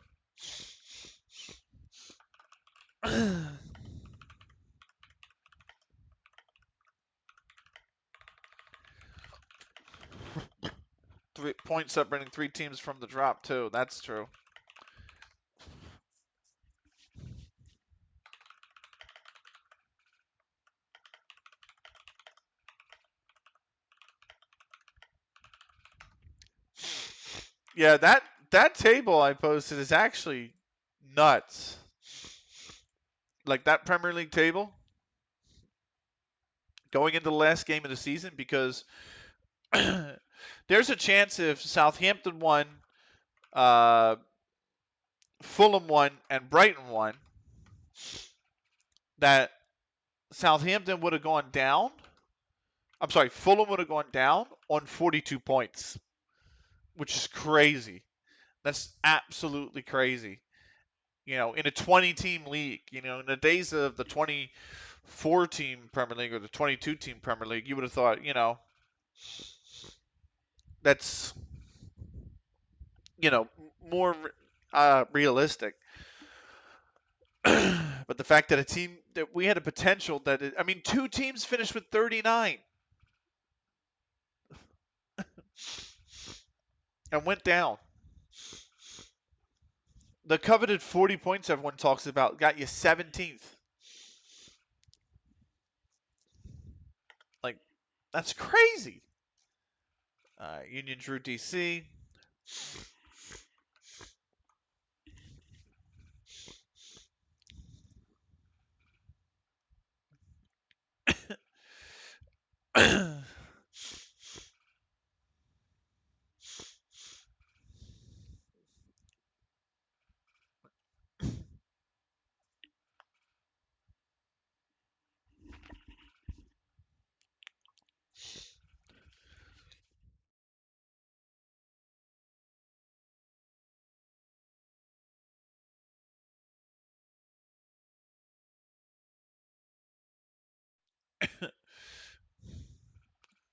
3 points separating 3 teams from the drop too. That's true. Yeah, that table I posted is actually nuts. Like that Premier League table going into the last game of the season, because there's a chance if Southampton won, uh, Fulham won, and Brighton won, that Southampton would have gone down. I'm sorry, Fulham would have gone down on 42 points, which is crazy. That's absolutely crazy. In a 20-team league, in the days of the 24-team Premier League or the 22-team Premier League, you would have thought, that's, more realistic. But the fact that a team that we had a potential I mean, 2 teams finished with 39 and went down. The coveted 40 points everyone talks about got you 17th. Like, that's crazy. Union drew DC.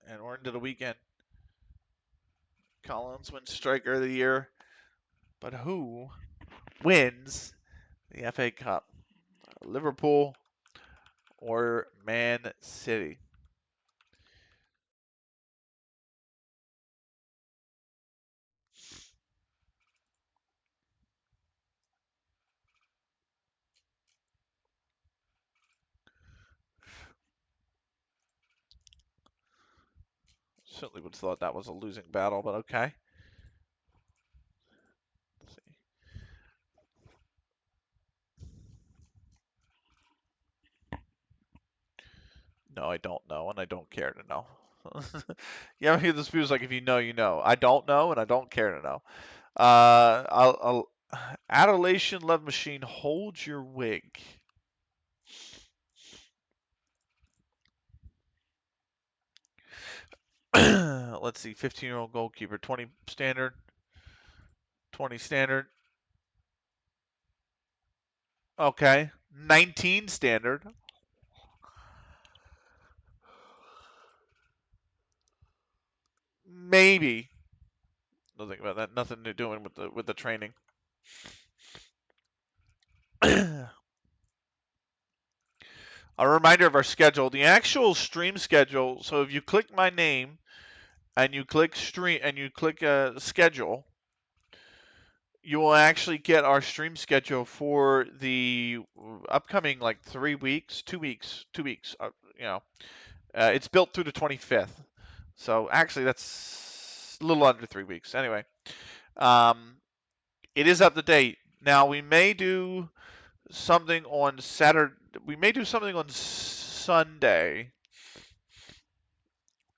And we're into the weekend. Collins wins Striker of the Year. But who wins the FA Cup? Liverpool or Man City? Certainly would have thought that was a losing battle, but okay. Let's see. No, I don't know, and I don't care to know. You ever hear this views like, if you know, you know. I don't know, and I don't care to know. I'll Adulation Love Machine, hold your wig. Let's see, 15-year-old goalkeeper, 20 standard, 20 standard. Okay, 19 standard. Maybe. Nothing about that. Nothing to do with the training. A reminder of our schedule. The actual stream schedule. So if you click my name and you click stream and you click schedule, you will actually get our stream schedule for the upcoming 3 weeks, 2 weeks, 2 weeks. It's built through the 25th. So actually, that's a little under 3 weeks. Anyway, it is up to date. Now we may do something on Saturday. We may do something on Sunday.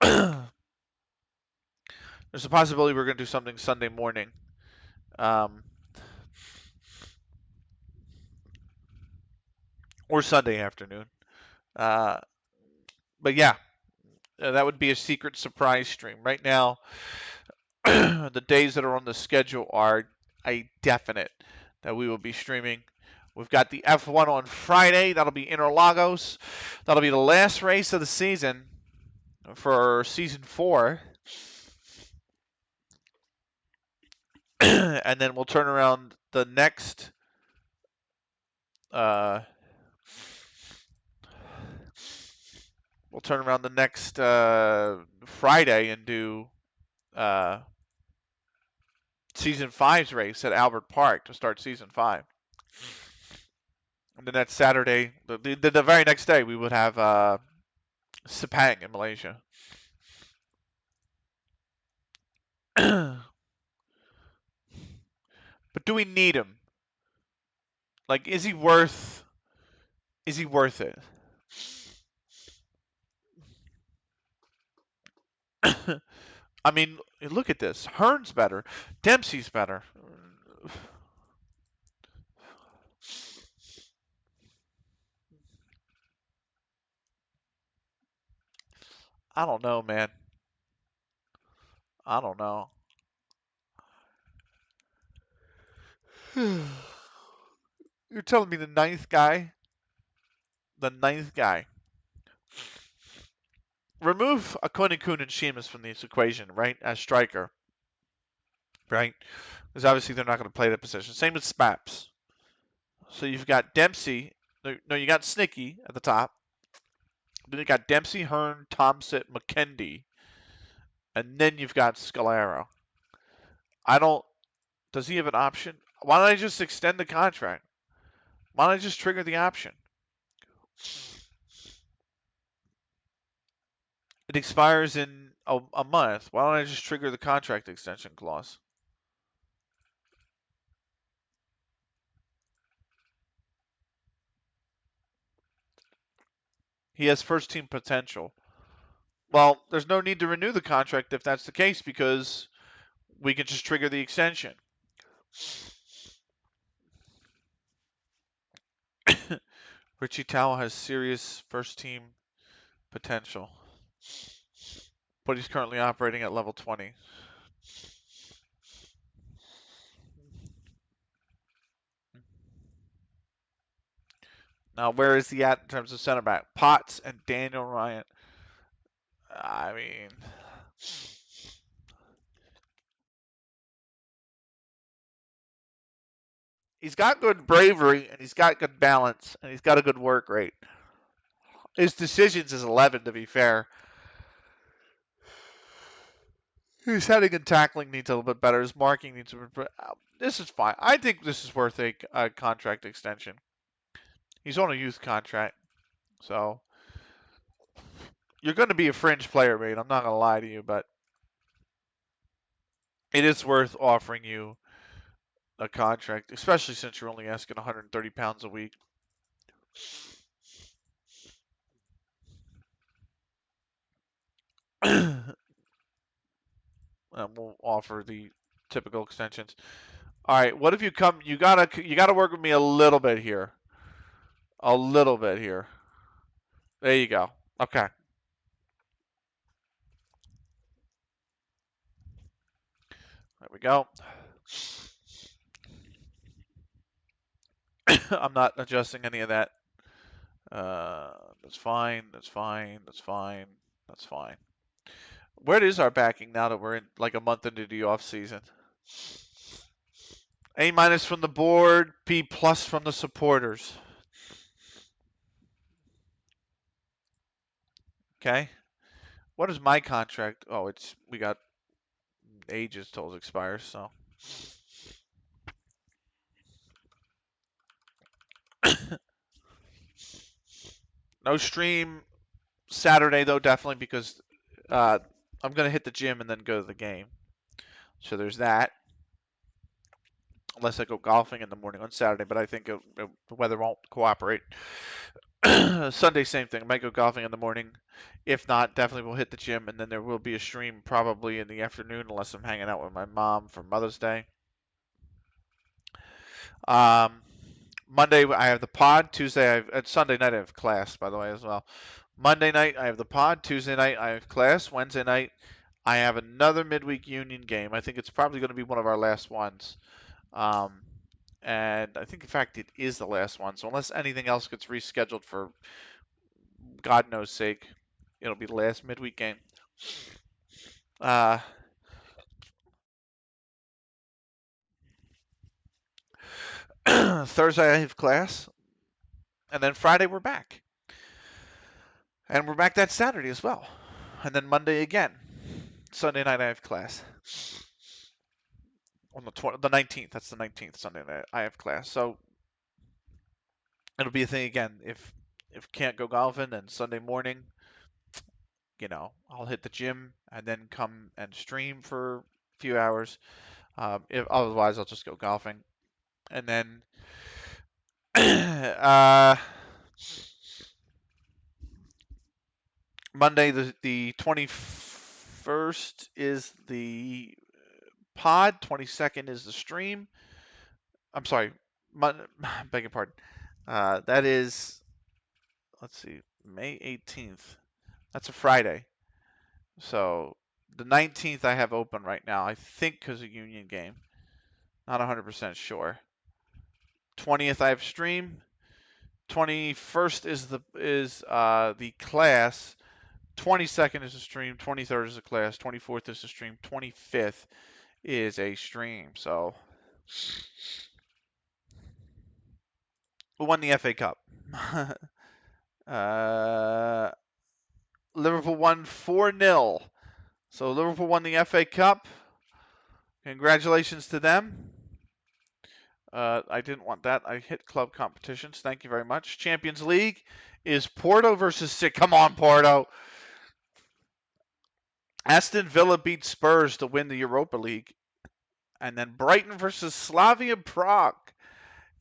There's a possibility we're going to do something Sunday morning. Or Sunday afternoon. Uh, but yeah, that would be a secret surprise stream. Right now, the days that are on the schedule are a definite that we will be streaming. We've got the F1 on Friday. That'll be Interlagos. That'll be the last race of the season for season 4. And then we'll turn around the next Friday and do season 5's race at Albert Park to start season 5. And then that Saturday, the very next day, we would have Sepang in Malaysia. But do we need him? Like, is he worth it? I mean, look at this. Hearn's better. Dempsey's better. I don't know, man. I don't know. You're telling me the ninth guy? The ninth guy. Remove Akone-kun and Sheamus from this equation, right? As striker, right? Because obviously they're not going to play that position. Same with Spaps. So you've got Dempsey. No, you got Snicky at the top. Then you got Dempsey, Hearn, Thompson, McKendy. And then you've got Scalero. Does he have an option? Why don't I just extend the contract? Why don't I just trigger the option? It expires in a month. Why don't I just trigger the contract extension clause? He has first team potential. Well, there's no need to renew the contract if that's the case because we can just trigger the extension. Richie Towell has serious first team potential, but he's currently operating at level 20. Now, where is he at in terms of center back? Potts and Daniel Ryan. I mean, he's got good bravery and he's got good balance and he's got a good work rate. His decisions is 11, to be fair. His heading and tackling needs a little bit better. His marking needs a bit better. This is fine. I think this is worth a contract extension. He's on a youth contract, so you're going to be a fringe player, mate. I'm not going to lie to you, but it is worth offering you a contract, especially since you're only asking 130 pounds a week. And we'll offer the typical extensions. All right, what if you come? You gotta work with me a little bit here. A little bit here. There you go. Okay. There we go. I'm not adjusting any of that. That's fine. That's fine. That's fine. That's fine. Where is our backing now that we're in like a month into the off season? A minus from the board, B plus from the supporters. Okay. What is my contract? Oh, we got ages till it expires, so. No stream Saturday though, definitely because I'm gonna hit the gym and then go to the game. So there's that. Unless I go golfing in the morning on Saturday, but I think the weather won't cooperate. Sunday, same thing. Might go golfing in the morning. If not, definitely we'll hit the gym, and then there will be a stream probably in the afternoon, unless I'm hanging out with my mom for Mother's Day. Um, Monday I have the pod. Tuesday, Sunday night I have class, by the way, as well. Monday night I have the pod. Tuesday night I have class. Wednesday night I have another midweek union game. I think it's probably going to be one of our last ones. Um, and I think, in fact, it is the last one. So unless anything else gets rescheduled for God knows sake, it'll be the last midweek game. Uh, Thursday I have class, and then Friday we're back, and we're back that Saturday as well, and then Monday again. Sunday night I have class on the 19th. That's the 19th Sunday night I have class. So it'll be a thing again. If can't go golfing, then Sunday morning, I'll hit the gym and then come and stream for a few hours. If otherwise, I'll just go golfing, and then Monday the 21st is the pod. 22nd is the stream. I'm sorry, beg your pardon. That is, let's see, May 18th. That's a Friday. So the 19th I have open right now. I think because of Union game. Not 100% sure. 20th I have stream. 21st is the class. 22nd is a stream. 23rd is a class. 24th is a stream. 25th is a stream. So who won the FA Cup? Liverpool won 4-0. So Liverpool won the FA Cup. Congratulations to them. I didn't want that. I hit club competitions. Thank you very much. Champions League is Porto versus City. Come on, Porto. Aston Villa beat Spurs to win the Europa League. And then Brighton versus Slavia Prague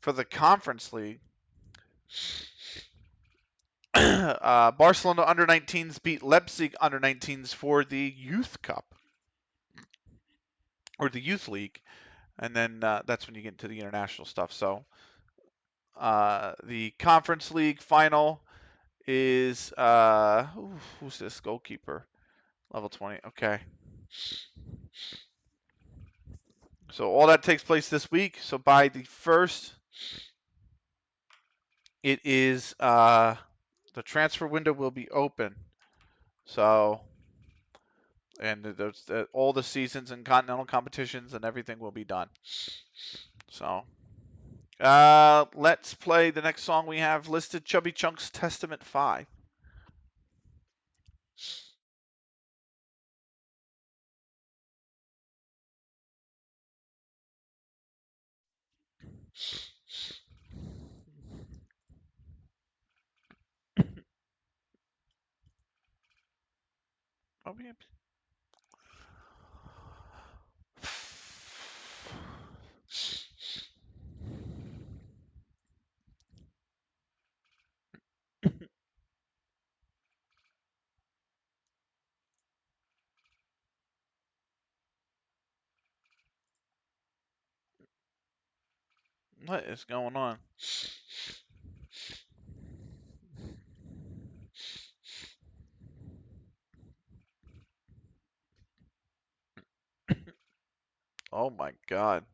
for the Conference League. Barcelona under-19s beat Leipzig under-19s for the Youth Cup. Or the Youth League. And then that's when you get into the international stuff. So the Conference League final is who's this goalkeeper? Level 20. Okay. So all that takes place this week. So by the 1st, it is the transfer window will be open. So and all the seasons and continental competitions and everything will be done. So let's play the next song we have listed, Chubby Chunk's Testament 5. Oh, yeah. What is going on? Oh my God.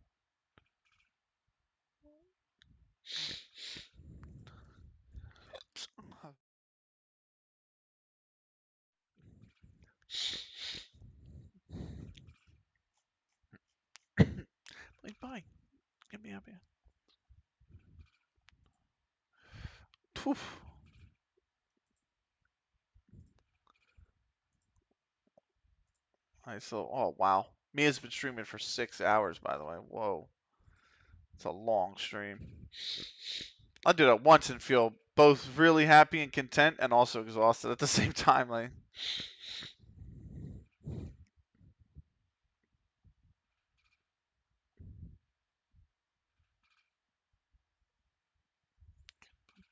Like, bye. Get me up here. Poof. Alright, so, oh wow. Mia's been streaming for 6 hours, by the way. Whoa. It's a long stream. I'll do that once and feel both really happy and content and also exhausted at the same time. Like,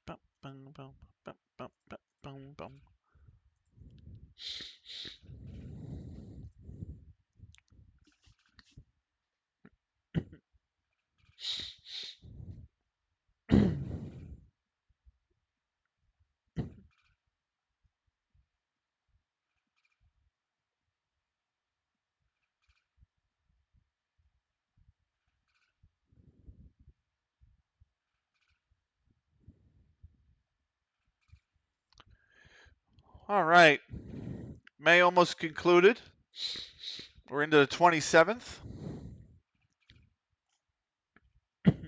bum, bum, bum, Bum, bum, bum, bum, bum. All right. May almost concluded. We're into the 27th. Let's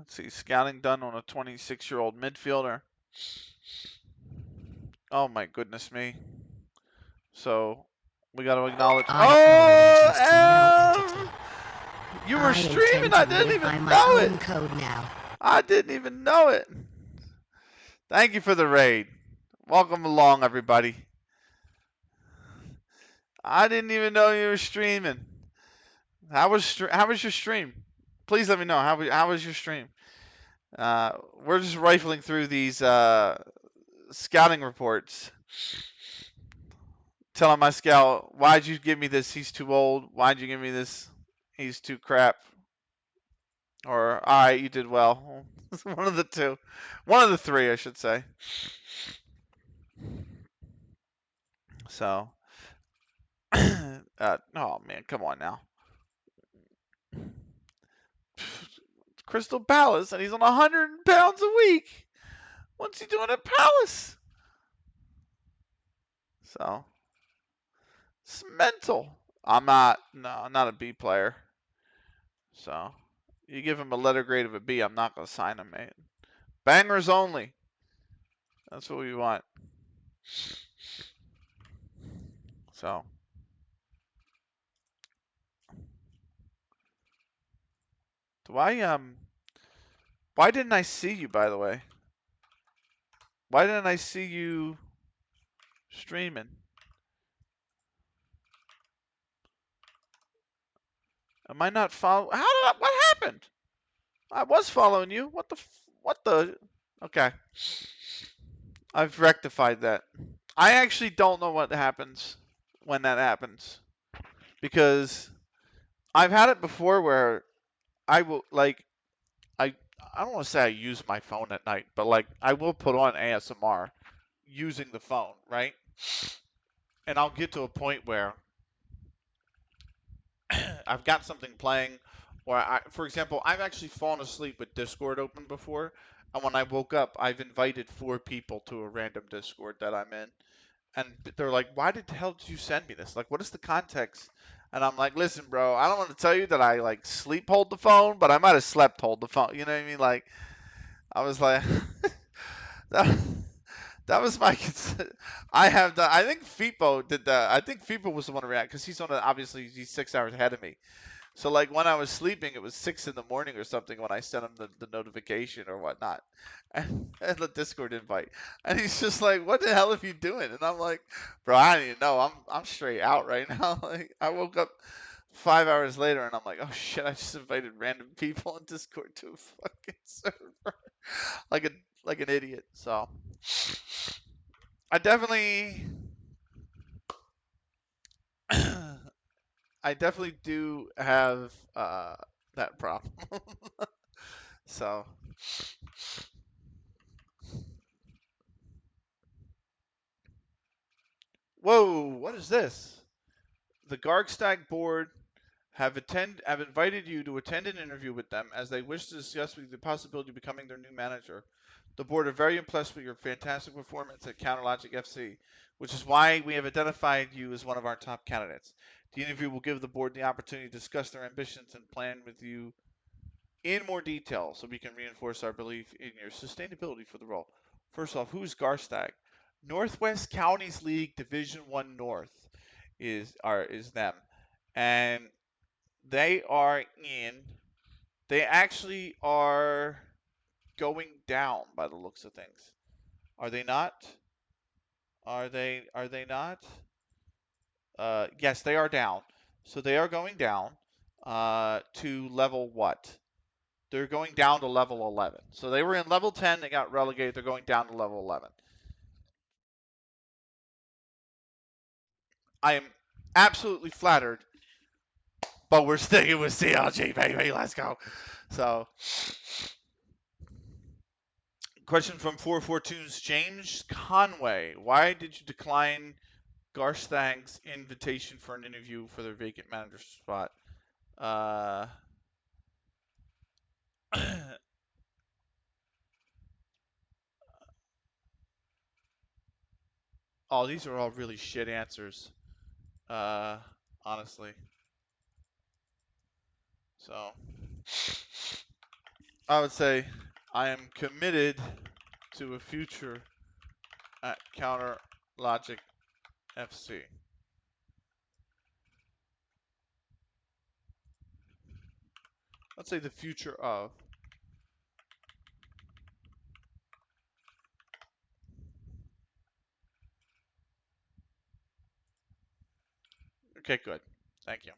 see. Scouting done on a 26-year-old midfielder. Oh, my goodness me. So we got to acknowledge. Oh, you were streaming. I didn't even know it. Code now. I didn't even know it. Thank you for the raid. Welcome along, everybody. I didn't even know you were streaming. How was your stream? Please let me know how was your stream. We're just rifling through these scouting reports. Telling my scout, why'd you give me this? He's too old. Why'd you give me this? He's too crap. Or, all right, you did well. One of the two. One of the three, I should say. So, oh man, come on now. Crystal Palace, and he's on 100 pounds a week. What's he doing at Palace? So, it's mental. I'm not a B player. So, you give him a letter grade of a B, I'm not going to sign him, mate. Bangers only. That's what we want. So, why didn't I see you, by the way? Why didn't I see you streaming? Am I not follow? What happened? I was following you. What the? Okay. I've rectified that. I actually don't know what happens when that happens. Because I've had it before where I will, like, I don't want to say I use my phone at night, but, like, I will put on ASMR using the phone, right? And I'll get to a point where I've got something playing, or for example, I've actually fallen asleep with Discord open before, and when I woke up, I've invited 4 people to a random Discord that I'm in, and they're like, "Why the hell did you send me this? Like, what is the context?" And I'm like, "Listen, bro, I don't want to tell you that I like sleep hold the phone, but I might have slept hold the phone. You know what I mean? Like, I was like, that, that was my. I have the. I think FIPO did that. I think FIPO was the one to react because he's on. Obviously, he's 6 hours ahead of me. So like when I was sleeping, it was 6 in the morning or something when I sent him the notification or whatnot, and the Discord invite, and he's just like, "What the hell are you doing?" And I'm like, "Bro, I don't even know. I'm straight out right now." Like I woke up 5 hours later, and I'm like, "Oh shit! I just invited random people on Discord to a fucking server, like a like an idiot." So I definitely. I definitely do have that problem. So, whoa, what is this? The Gargstag board have invited you to attend an interview with them as they wish to discuss with you the possibility of becoming their new manager. The board are very impressed with your fantastic performance at CounterLogic FC, which is why we have identified you as one of our top candidates. The interview will give the board the opportunity to discuss their ambitions and plan with you in more detail so we can reinforce our belief in your sustainability for the role. First off, who's Garstag? Northwest Counties League Division 1 North is them. And they are in they actually are going down by the looks of things. Are they not? Are they not? Yes, they are down. So they are going down to level what? They're going down to level 11. So they were in level 10. They got relegated. They're going down to level 11. I am absolutely flattered, but we're sticking with CLG, baby. Let's go. So, question from 442's James Conway. Why did you decline Garstang's invitation for an interview for their vacant manager spot? Oh, these are all really shit answers. Honestly. So, I would say I am committed to a future at Counter Logic FC. Let's say the future of. Okay, good. Thank you.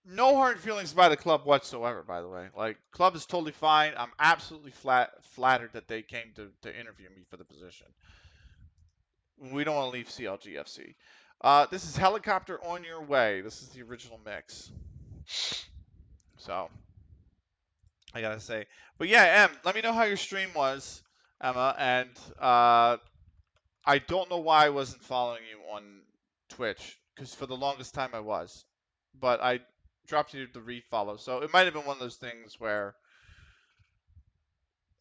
No hard feelings by the club whatsoever, by the way. Like, club is totally fine. I'm absolutely flattered that they came to interview me for the position. We don't want to leave CLG FC. This is Helicopter on Your Way. This is the original mix. So, I gotta say. But yeah, Em, let me know how your stream was, Emma. And I don't know why I wasn't following you on Twitch, because for the longest time I was. But I dropped you the refollow. So it might have been one of those things where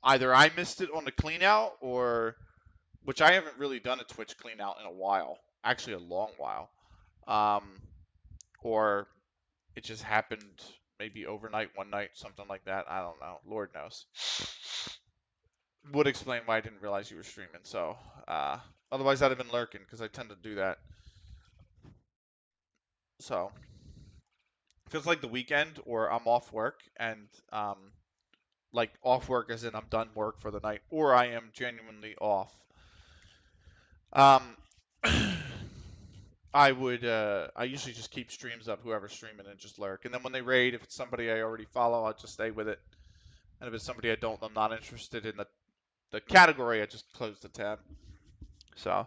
either I missed it on the clean out, or which I haven't really done a Twitch clean out in a while, actually a long while, or it just happened maybe overnight, one night, something like that. I don't know. Lord knows. Would explain why I didn't realize you were streaming. So, otherwise I'd have been lurking because I tend to do that. So, feels like the weekend or I'm off work and like off work as in I'm done work for the night, or I am genuinely off. Um, I usually just keep streams up, whoever's streaming, and just lurk. And then when they raid, if it's somebody I already follow, I'll just stay with it. And if it's somebody I don't, I'm not interested in the category, I just close the tab. So.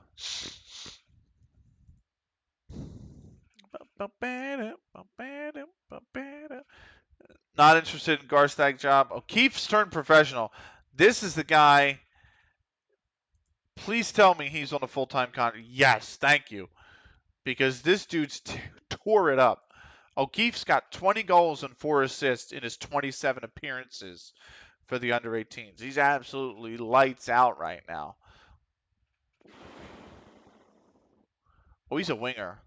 Not interested in Garstag job. O'Keefe's turned professional. This is the guy. Please tell me he's on a full-time contract. Yes, thank you. Because this dude's tore it up. O'Keefe's got 20 goals and 4 assists in his 27 appearances for the under 18s. He's absolutely lights out right now. Oh, he's a winger.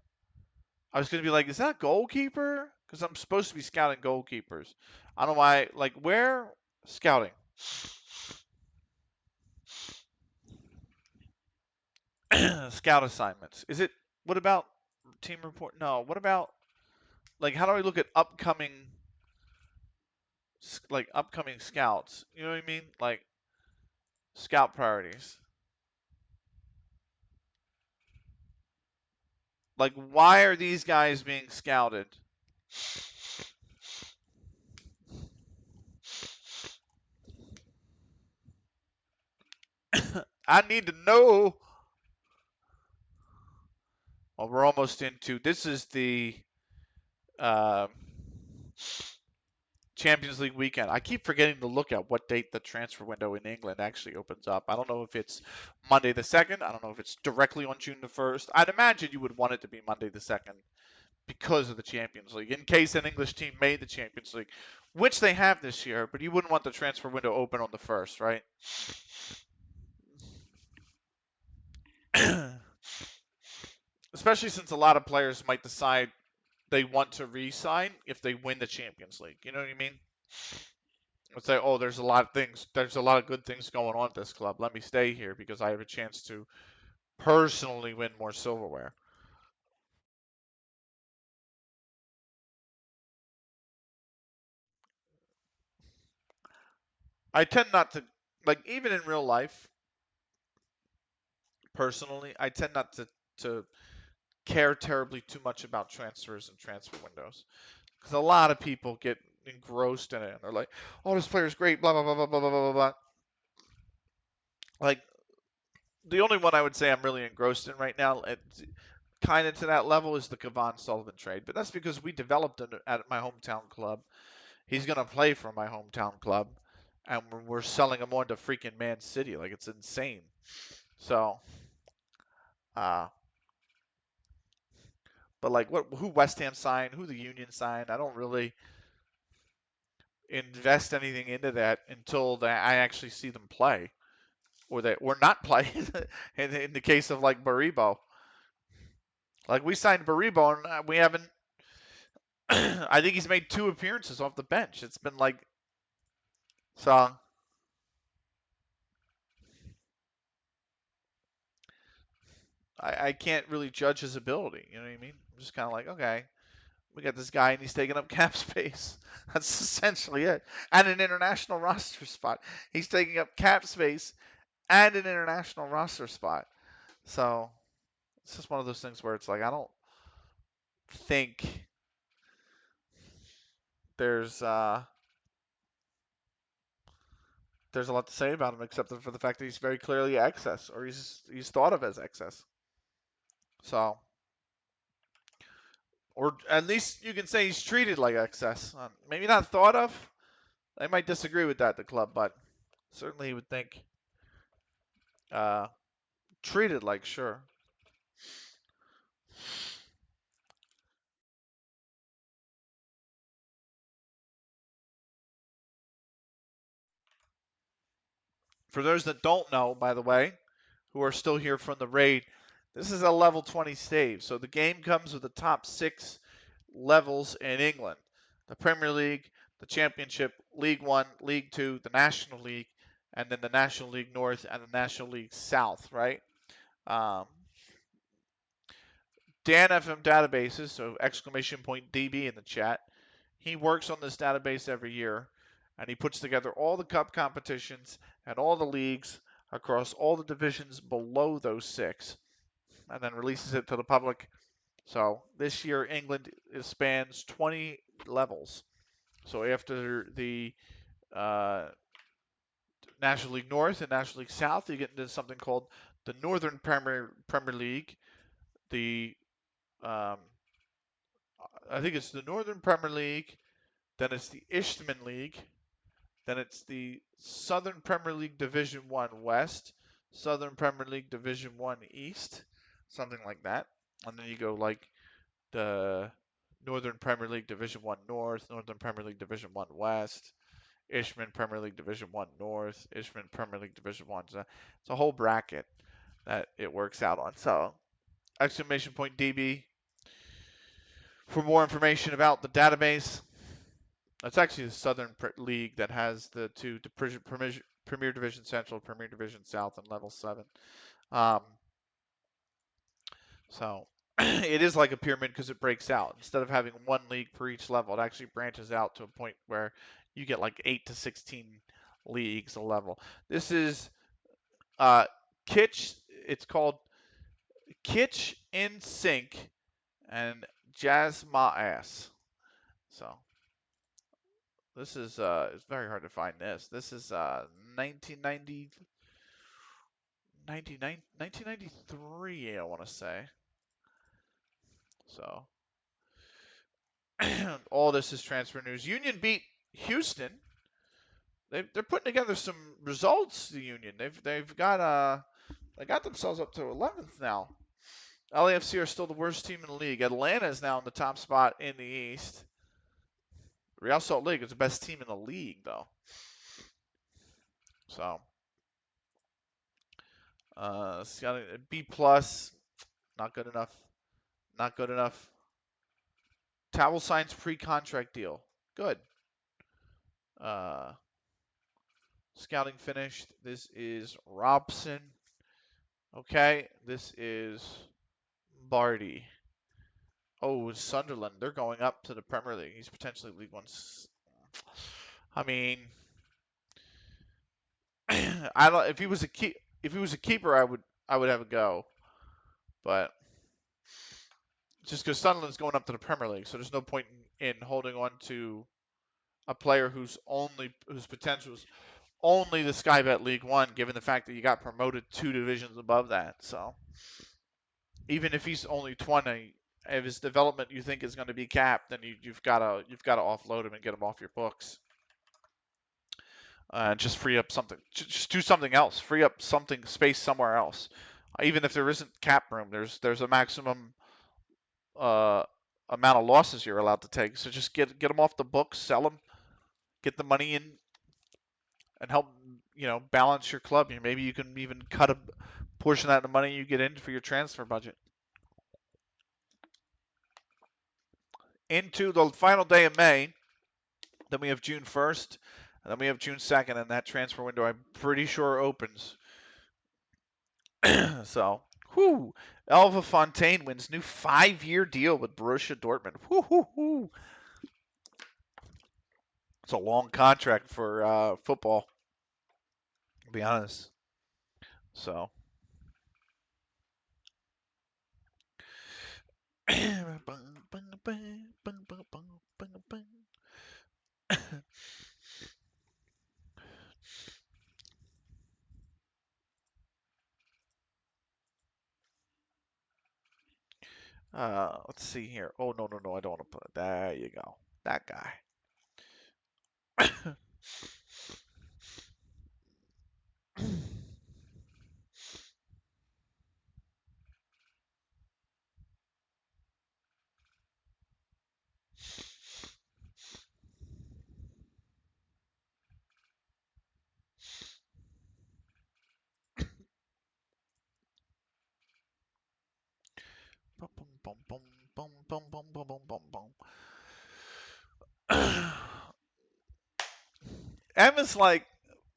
I was going to be like, is that a goalkeeper? Because I'm supposed to be scouting goalkeepers. I don't know why. Like, where? Scouting. Scout assignments. Is it, what about team report? No. What about, like, how do I look at upcoming scouts? You know what I mean? Like, scout priorities. Like, why are these guys being scouted? I need to know. Well, we're almost into, this is the Champions League weekend. I keep forgetting to look at what date the transfer window in England actually opens up. I don't know if it's Monday the 2nd. I don't know if it's directly on June the 1st. I'd imagine you would want it to be Monday the 2nd because of the Champions League, in case an English team made the Champions League, which they have this year, but you wouldn't want the transfer window open on the 1st, right? Especially since a lot of players might decide they want to re-sign if they win the Champions League. You know what I mean? Let's say, oh, there's a lot of good things going on at this club. Let me stay here because I have a chance to personally win more silverware. I tend not to, like, even in real life, personally, I tend not to care terribly too much about transfers and transfer windows. Because a lot of people get engrossed in it. And they're like, "Oh, this player's great." Blah blah blah blah blah blah blah blah. Like the only one I would say I'm really engrossed in right now, kind of to that level, is the Kevon Sullivan trade. But that's because we developed him at my hometown club. He's gonna play for my hometown club, and we're selling him on to freaking Man City. Like it's insane. So, uh, but like who West Ham signed, who the Union signed, I don't really invest anything into that until I actually see them play, or not play. in the case of like Baribo, like we signed Baribo and we haven't. I think he's made 2 appearances off the bench. It's been like so. I can't really judge his ability. You know what I mean? I'm just kind of like, okay, we got this guy and he's taking up cap space. That's essentially it. And an international roster spot. He's taking up cap space and an international roster spot. So it's just one of those things where it's like I don't think there's uh there's a lot to say about him except for the fact that he's very clearly excess, or he's thought of as excess. So, or at least you can say he's treated like excess. Maybe not thought of. I might disagree with that, the club, but certainly you would think uh, treated like, sure. For those that don't know, by the way, who are still here from the raid, this is a level 20 save. So the game comes with the top 6 levels in England: the Premier League, the Championship, League One, League Two, the National League, and then the National League North and the National League South, right? Um, Dan FM databases, so exclamation point DB in the chat. He works on this database every year, and he puts together all the cup competitions and all the leagues across all the divisions below those 6, and then releases it to the public. So this year, England spans 20 levels. So after the uh, National League North and National League South, you get into something called the Northern Premier League. The um, I think it's the Northern Premier League. Then it's the Ishman League. Then it's the Southern Premier League Division 1 West, Southern Premier League Division 1 East, something like that. And then you go like the Northern Premier League Division 1 North, Northern Premier League Division 1 West, Ishman Premier League Division 1 North, Ishman Premier League Division 1. So it's a whole bracket that it works out on. So, exclamation point DB for more information about the database. It's actually the Southern League that has the two Premier Division Central, Premier Division South, and Level 7. Um, so it is like a pyramid because it breaks out. Instead of having one league per each level, it actually branches out to a point where you get like 8 to 16 leagues a level. This is uh, Kitsch. It's called Kitsch in Sync and Jazz Ma Ass. So this is it's very hard to find this. This is 1990 1993, I want to say. So all this is transfer news. Union beat Houston. They're putting together some results. The Union they've got they got themselves up to 11th now. LAFC are still the worst team in the league. Atlanta is now in the top spot in the East. Real Salt Lake is the best team in the league, though. So, it's got a B plus. Not good enough. Not good enough. Towel signs pre-contract deal. Good. Uh, scouting finished. This is Robson. Okay. This is Barty. Oh, Sunderland. They're going up to the Premier League. He's potentially League One. I mean, I don't. If he was a keeper, I would have a go. But just because Sunderland's going up to the Premier League, so there's no point in holding on to a player whose potential is only the Sky Bet League One, given the fact that you got promoted 2 divisions above that. So even if he's only 20, if his development you think is going to be capped, then you've got to offload him and get him off your books. Just free up something. Just do something else. Free up something space somewhere else. Even if there isn't cap room, there's a maximum uh, amount of losses you're allowed to take. So just get them off the books, sell them, get the money in, and help balance your club. Maybe you can even cut a portion of that money you get in for your transfer budget. Into the final day of May, then we have June 1st, and then we have June 2nd, and that transfer window I'm pretty sure opens. So, whoo! LythamSt.Anne wins new 5-year deal with Borussia Dortmund. Whoo! It's a long contract for football, to be honest. So. Let's see here. Oh, no, I don't want to put it. There you go. That guy. Emma's like,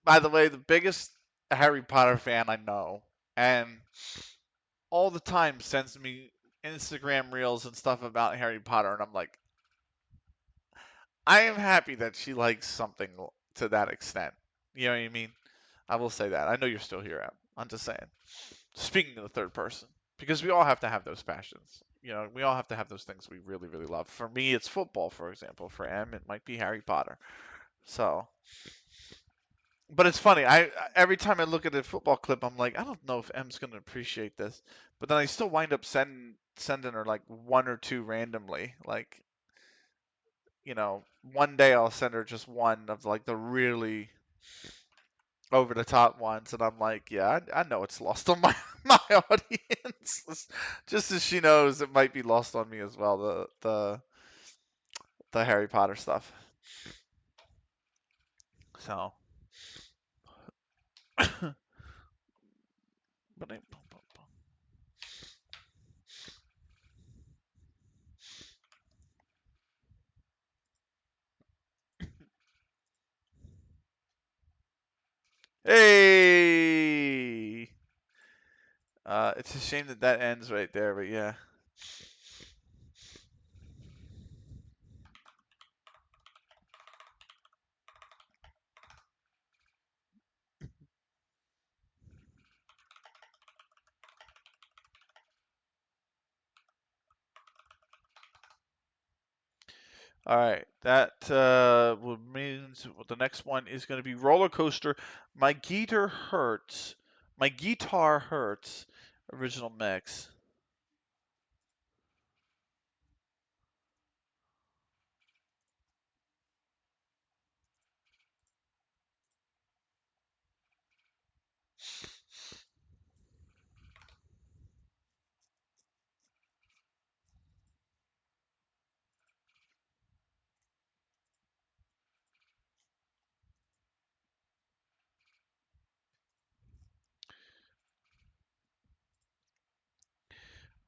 by the way, the biggest Harry Potter fan I know, and all the time sends me Instagram reels and stuff about Harry Potter, and I'm like, I am happy that she likes something to that extent. You know what I mean? I will say that. I know you're still here, Em. I'm just saying. Speaking in the third person, because we all have to have those passions. We all have to have those things we really, really love. For me, it's football, for example. For Em, it might be Harry Potter. So, but it's funny. I every time I look at a football clip, I'm like, I don't know if Em's gonna appreciate this. But then I still wind up sending her like one or two randomly. Like, one day I'll send her just one of like the really over the top ones, and I'm like, yeah, I know it's lost on my my audience, just as she knows it might be lost on me as well. The Harry Potter stuff. So, hey, it's a shame that ends right there, but yeah. All right, that means the next one is going to be roller coaster. My guitar hurts. My guitar hurts. Original mix.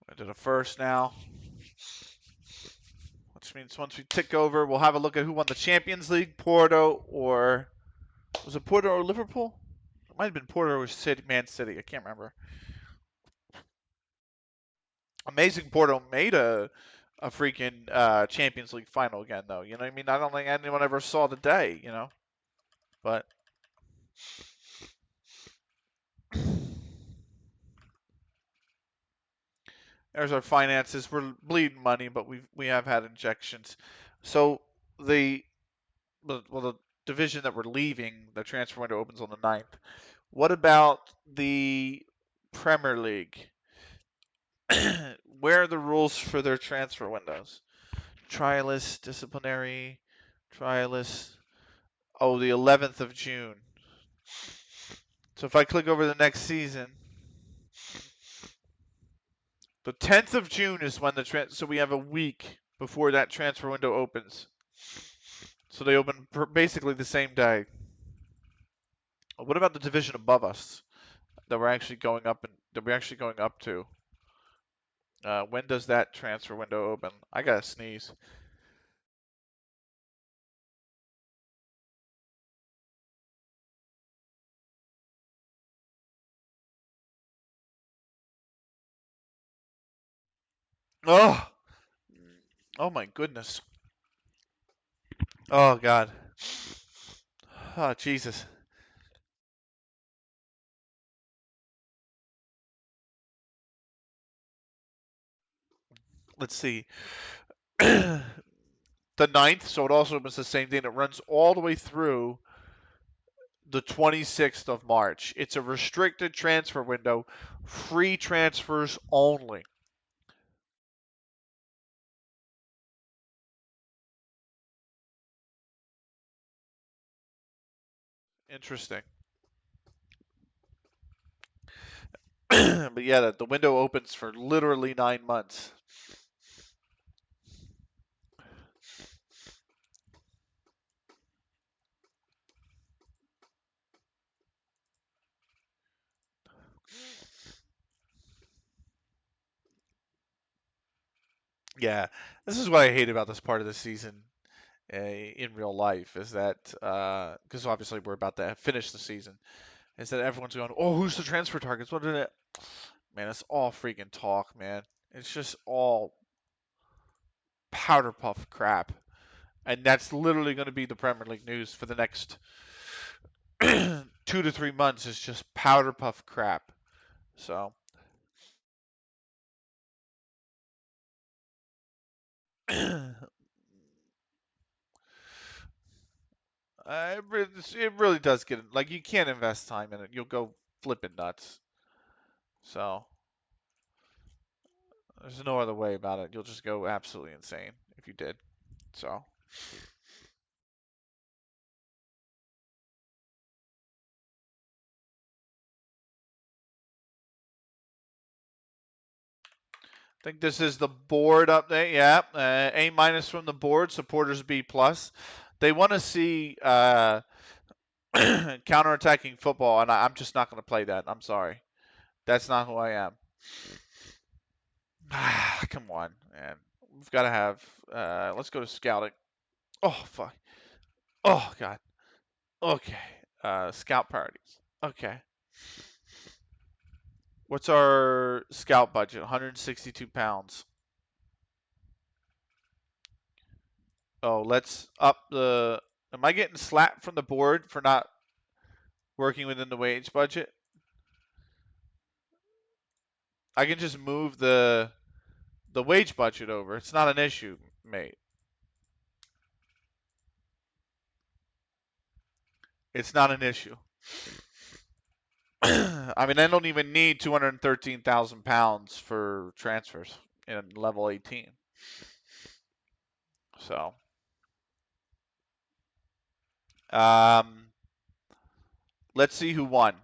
I did a first now, which means once we tick over, we'll have a look at who won the Champions League, Porto or was it Porto or Liverpool? It might have been Porto or Man City. I can't remember. Amazing Porto made a freaking Champions League final again, though. You know what I mean? I don't think anyone ever saw the day, But there's our finances. We're bleeding money, but we have had injections. So the the division that we're leaving, the transfer window opens on the 9th. What about the Premier League? Where are the rules for their transfer windows? Trialist, disciplinary, trialist. Oh, the 11th of June. So if I click over the next season, the 10th of June is when so we have a week before that transfer window opens. So they open basically the same day. What about the division above us that we're actually going up to? When does that transfer window open? I gotta sneeze. Oh, oh my goodness. Oh God. Oh Jesus. Let's see. The 9th, so it also opens the same day. And it runs all the way through the 26th of March. It's a restricted transfer window, free transfers only. Interesting. But yeah, the window opens for literally 9 months. Yeah, this is what I hate about this part of the season in real life is that because obviously we're about to finish the season, is that everyone's going, oh, who's the transfer targets? What did it? Man, it's all freaking talk, man. It's just all powder puff crap, and that's literally going to be the Premier League news for the next 2 to 3 months. Is just powder puff crap. So. It really does get like you can't invest time in it. You'll go flipping nuts. So there's no other way about it. You'll just go absolutely insane if you did. So I think this is the board update. Yeah, A minus from the board. Supporters B plus. They want to see counterattacking football, and I'm just not going to play that. I'm sorry. That's not who I am. Come on, man. We've got to have. Let's go to scouting. Oh fuck. Oh god. Okay. Scout parties. Okay. What's our scout budget? 162 pounds. Oh, let's up the. Am I getting slapped from the board for not working within the wage budget? I can just move the wage budget over. It's not an issue, mate. It's not an issue. I mean, I don't even need 213,000 pounds for transfers in level 18. So, um, let's see who won.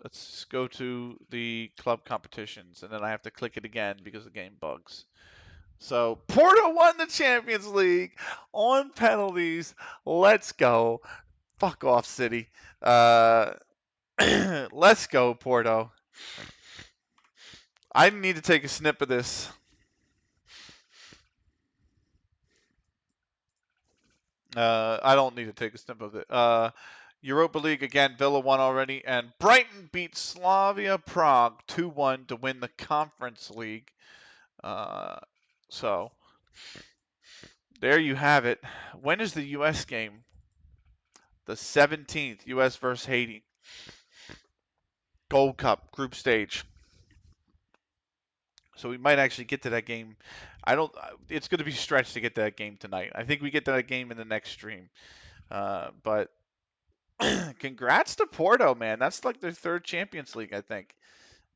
Let's go to the club competitions, and then I have to click it again because the game bugs. So Porto won the Champions League on penalties. Let's go. Fuck off, City. Uh, let's go, Porto. I need to take a snip of this. I don't need to take a snip of it. Europa League again. Villa won already, and Brighton beat Slavia Prague 2-1 to win the Conference League. So there you have it. When is the U.S. game? The 17th, U.S. versus Haiti. Gold Cup group stage. So we might actually get to that game. I don't. It's going to be stretched to get that game tonight. I think we get that game in the next stream. But congrats to Porto, man. That's like their third Champions League, I think.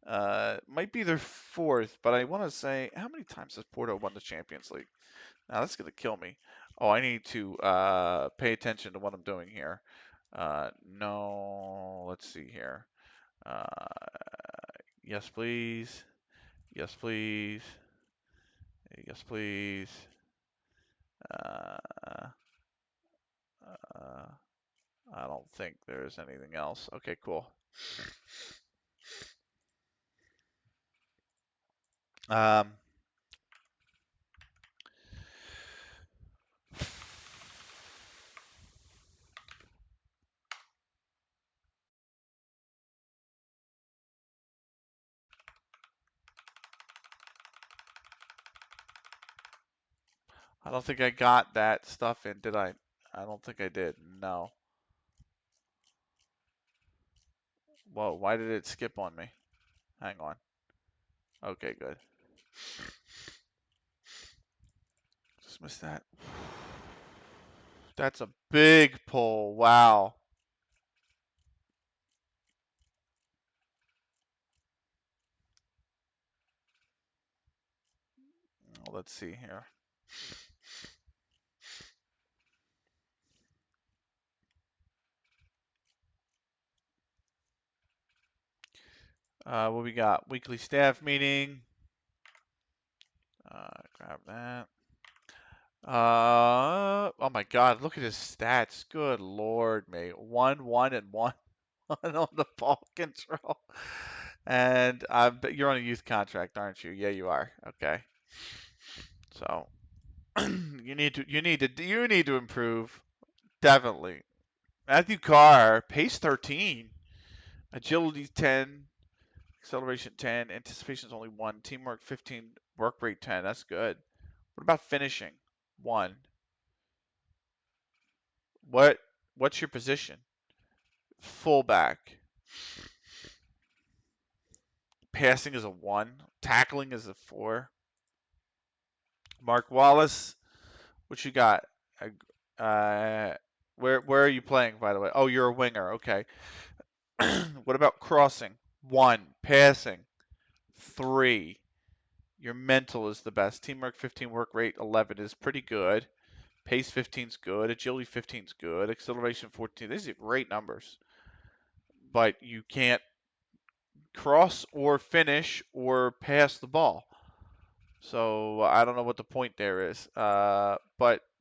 Might be their fourth, but I want to say, how many times has Porto won the Champions League? Now that's gonna kill me. Oh, I need to pay attention to what I'm doing here. No, let's see here. Uh, yes, please. Yes, please. Yes, please. Uh, uh, I don't think there's anything else. Okay, cool. Um, I don't think I got that stuff in, did I? I don't think I did. No. Whoa, why did it skip on me? Hang on. Okay, good. Just missed that. That's a big pull. Wow. Let's see here. What we got? Weekly staff meeting. Grab that. Oh my God, look at his stats. Good Lord, mate. 1, 1, and 1 on the ball control. And you're on a youth contract, aren't you? Yeah, you are. Okay. So you need to improve. Definitely. Matthew Carr, pace 13, agility 10, acceleration 10, anticipation is only 1, teamwork 15, work rate 10. That's good. What about finishing? 1. What what's your position? Fullback. Passing is a 1, tackling is a 4. Mark Wallace, what you got? Uh, where are you playing, by the way? Oh, you're a winger. Okay. What about crossing? 1, passing 3. Your mental is the best. Teamwork 15, work rate 11 is pretty good. Pace 15 is good. Agility 15 is good. Acceleration 14. These are great numbers. But you can't cross or finish or pass the ball. So I don't know what the point there is. But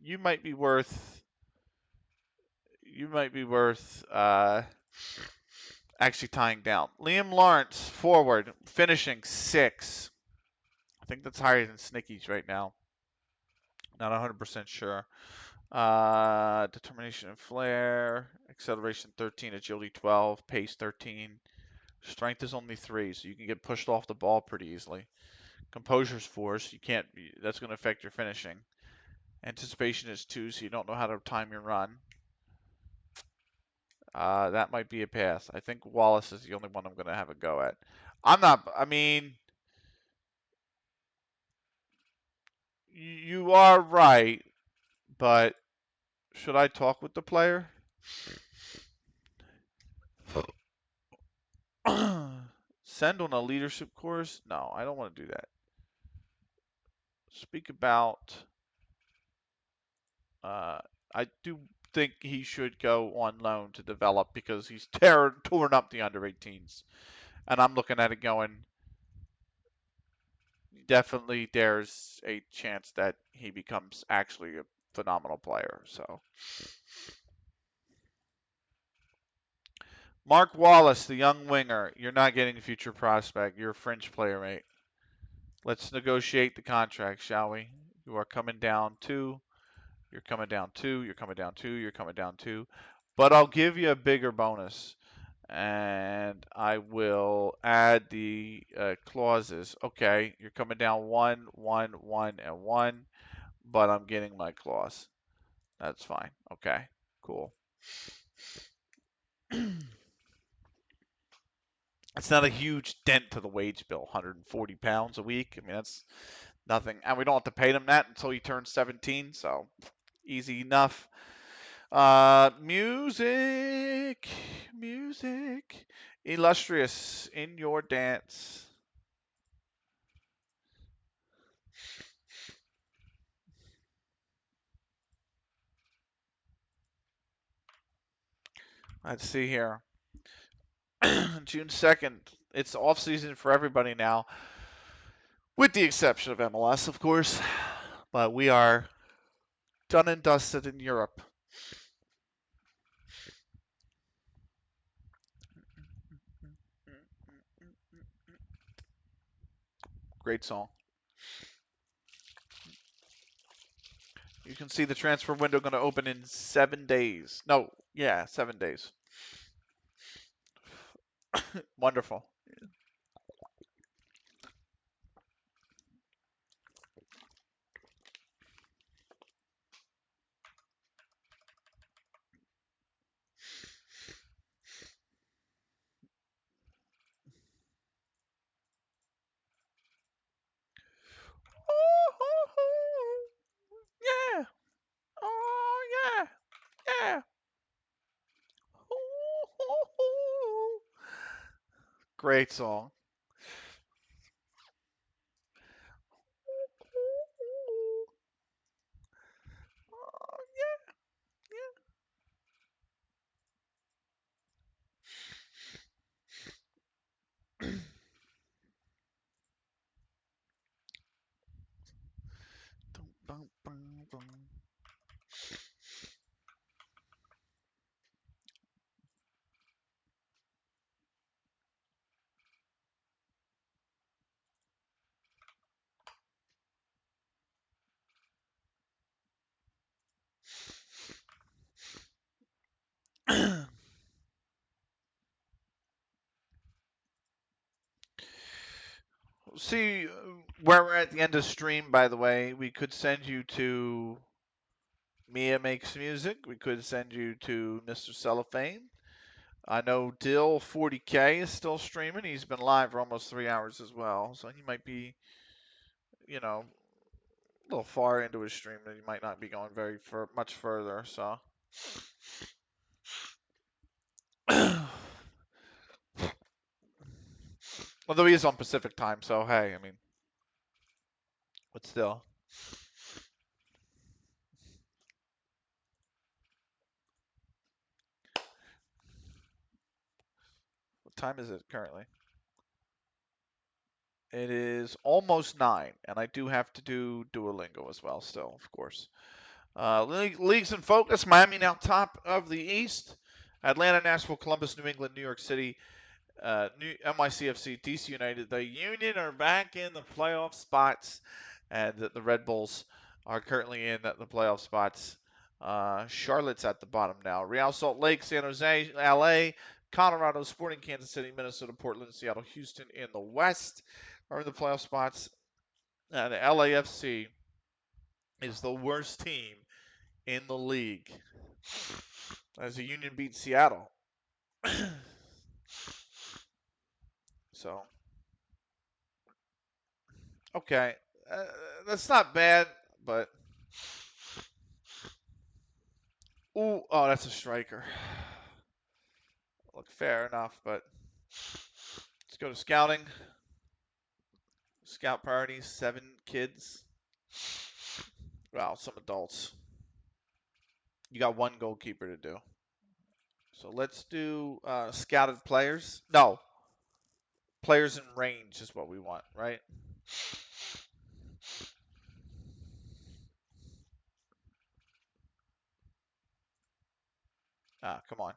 you might be worth actually tying down. Liam Lawrence, forward, finishing 6. I think that's higher than Snicky's right now. Not 100% sure. Determination and flair, acceleration 13, agility 12, pace 13. Strength is only 3, so you can get pushed off the ball pretty easily. Composure's 4, so you can't. That's going to affect your finishing. Anticipation is 2, so you don't know how to time your run. That might be a pass. I think Wallace is the only one I'm going to have a go at. I'm not. I mean, you are right, but should I talk with the player? Send on a leadership course? No, I don't want to do that. Speak about. Uh, I do think he should go on loan to develop because he's torn up the under 18s. And I'm looking at it going, definitely there's a chance that he becomes actually a phenomenal player. So Mark Wallace, the young winger, you're not getting a future prospect. You're a fringe player, mate. Let's negotiate the contract, shall we? You are coming down 2. You're coming down 2. You're coming down 2. You're coming down 2. But I'll give you a bigger bonus. And I will add the clauses. Okay, you're coming down 1, 1, 1, and 1, but I'm getting my clause. That's fine. Okay, cool. It's not a huge dent to the wage bill, 140 pounds a week. I mean, Nothing. And we don't have to pay him that until he turns 17, so easy enough. Music. Music. Illustrious in your dance. Let's see here. June 2nd. It's off season for everybody now, with the exception of MLS, of course. But we are done and dusted in Europe. Great song. You can see the transfer window going to open in 7 days. No, yeah, 7 days. Wonderful. Yeah. Oh, yeah. Yeah. Great song. Oh, yeah. See where we're at the end of stream, by the way. We could send you to Mia Makes Music. We could send you to Mr. Cellophane. I know Dill 40K is still streaming. He's been live for almost 3 hours as well. So he might be, a little far into his stream and he might not be going much further. So, although he is on Pacific time, so hey, I mean, but still. What time is it currently? It is almost 9, and I do have to do Duolingo as well still, of course. Leagues in focus, Miami now top of the East. Atlanta, Nashville, Columbus, New England, New York City, New NYCFC, DC United. The Union are back in the playoff spots, and the Red Bulls are currently in the playoff spots. Charlotte's at the bottom now. Real Salt Lake, San Jose, LA, Colorado, Sporting Kansas City, Minnesota, Portland, Seattle, Houston in the West are in the playoff spots. The LAFC is the worst team in the league as the Union beat Seattle. So, okay. That's not bad, but. Ooh, oh, that's a striker. Look, fair enough, but let's go to scouting. Scout priorities, 7 kids. Well, some adults. You got 1 goalkeeper to do. So let's do scouted players. No, players in range is what we want, right? Come on.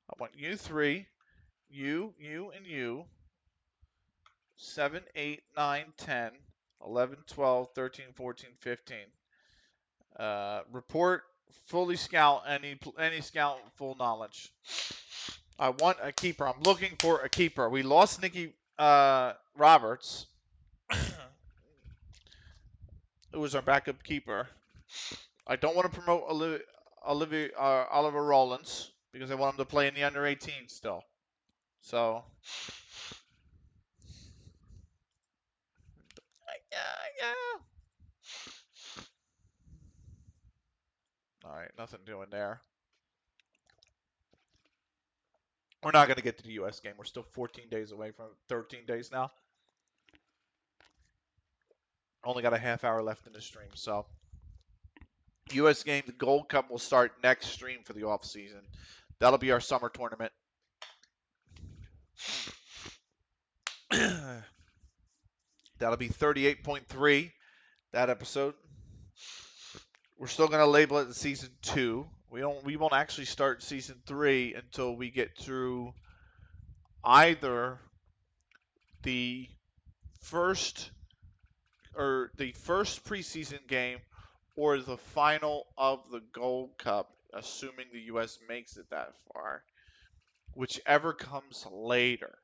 I want you 3, you, and you. 7, 8, 9, 10, 11, 12, 13, 14, 15. Report fully scout any scout full knowledge. I want a keeper. I'm looking for a keeper. We lost Nicky Roberts, who was our backup keeper. I don't want to promote Oliver Rollins because I want him to play in the under 18 still. So Yeah. All right, nothing doing there. We're not going to get to the U.S. game. We're still 14 days away from 13 days now. Only got a half hour left in the stream, so U.S. game, the Gold Cup will start next stream for the off season. That'll be our summer tournament. That'll be 38.3, that episode. We're still going to label it the season 2. We won't actually start season 3 until we get through either the first preseason game or the final of the Gold Cup, assuming the U.S. makes it that far, whichever comes later.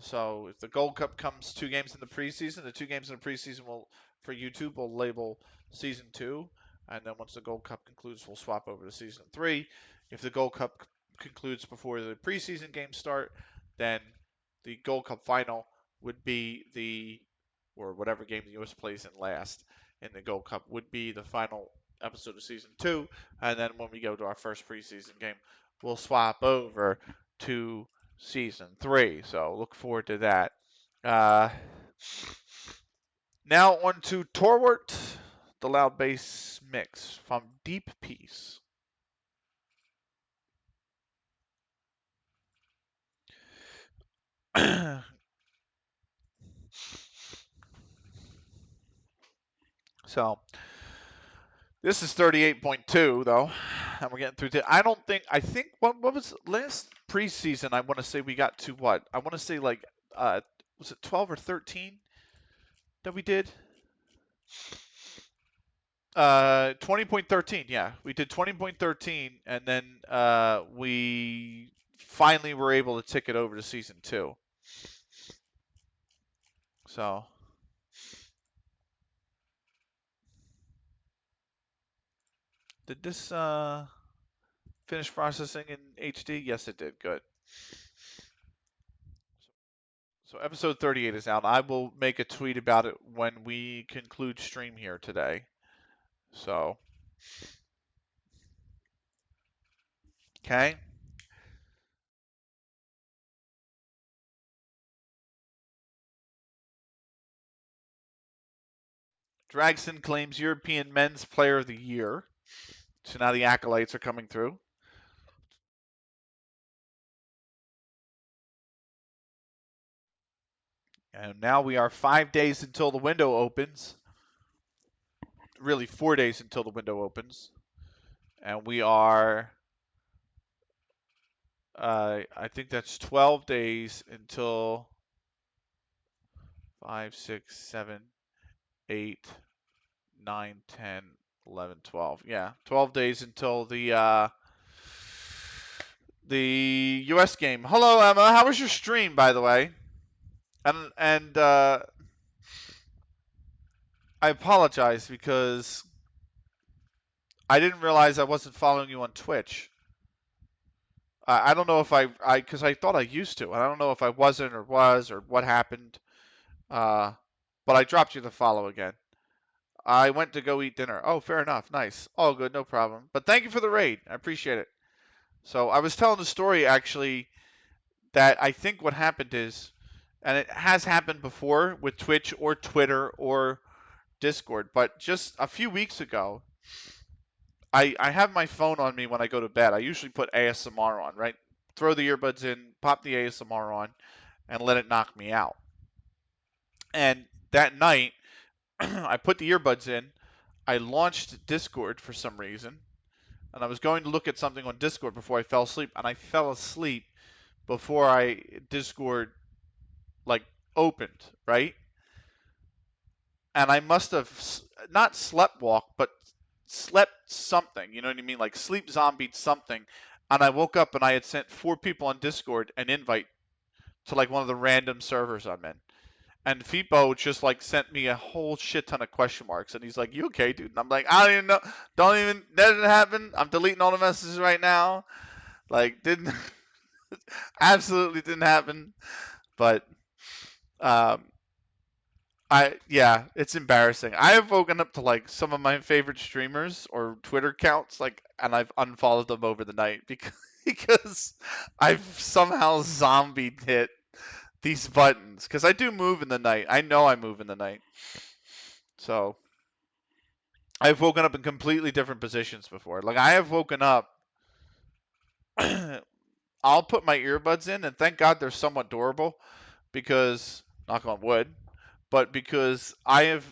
So if the Gold Cup comes 2 games in the preseason, the 2 games in the preseason for YouTube will label season 2, and then once the Gold Cup concludes, we'll swap over to season 3. If the Gold Cup concludes before the preseason games start, then the Gold Cup final would be or whatever game the U.S. plays in last in the Gold Cup would be the final episode of season 2, and then when we go to our first preseason game, we'll swap over to season 3. So look forward to that. Now on to Torwart, the loud bass mix from Deep Peace. So this is 38.2 though, and we're getting through to. I think what was last preseason? I want to say we got to what? I want to say like was it 12 or 13 that we did? 20.13, yeah. We did 20.13, and then we finally were able to tick it over to season 2. So, did this finish processing in HD? Yes, it did. Good. So episode 38 is out. I will make a tweet about it when we conclude stream here today. So, okay. Dragson claims European Men's Player of the Year. So now the accolades are coming through. And now we are 5 days until the window opens. Really 4 days until the window opens. And we are, I think that's 12 days until 5, 6, 7, 8, 9, 10, 11, 12. Yeah, 12 days until the U.S. game. Hello, Emma. How was your stream, by the way? And I apologize because I didn't realize I wasn't following you on Twitch. I don't know if because I thought I used to. I don't know if I wasn't or was or what happened. But I dropped you the follow again. I went to go eat dinner. Oh, fair enough. Nice. All good. No problem. But thank you for the raid. I appreciate it. So I was telling the story actually that I think what happened is, and it has happened before with Twitch or Twitter or Discord, but just a few weeks ago, I have my phone on me when I go to bed. I usually put ASMR on, right? Throw the earbuds in, pop the ASMR on, and let it knock me out. And that night, I put the earbuds in. I launched Discord for some reason, and I was going to look at something on Discord before I fell asleep, and I fell asleep before Discord like opened, right? And I must have not sleptwalk, but slept something. You know what I mean? Like sleep zombied something. And I woke up and I had sent 4 people on Discord an invite to like one of the random servers I'm in. And Fipo just like sent me a whole shit ton of question marks, and he's like, "You okay, dude?" And I'm like, "I don't even know. Don't even. That didn't happen. I'm deleting all the messages right now. Like, didn't absolutely didn't happen." But Yeah, it's embarrassing. I have woken up to like some of my favorite streamers or Twitter accounts, like, and I've unfollowed them over the night because because I've somehow zombied hit these buttons because I do move in the night. I know I move in the night, so I've woken up in completely different positions before. Like I have woken up. I'll put my earbuds in, and thank God they're somewhat durable because knock on wood, but because I have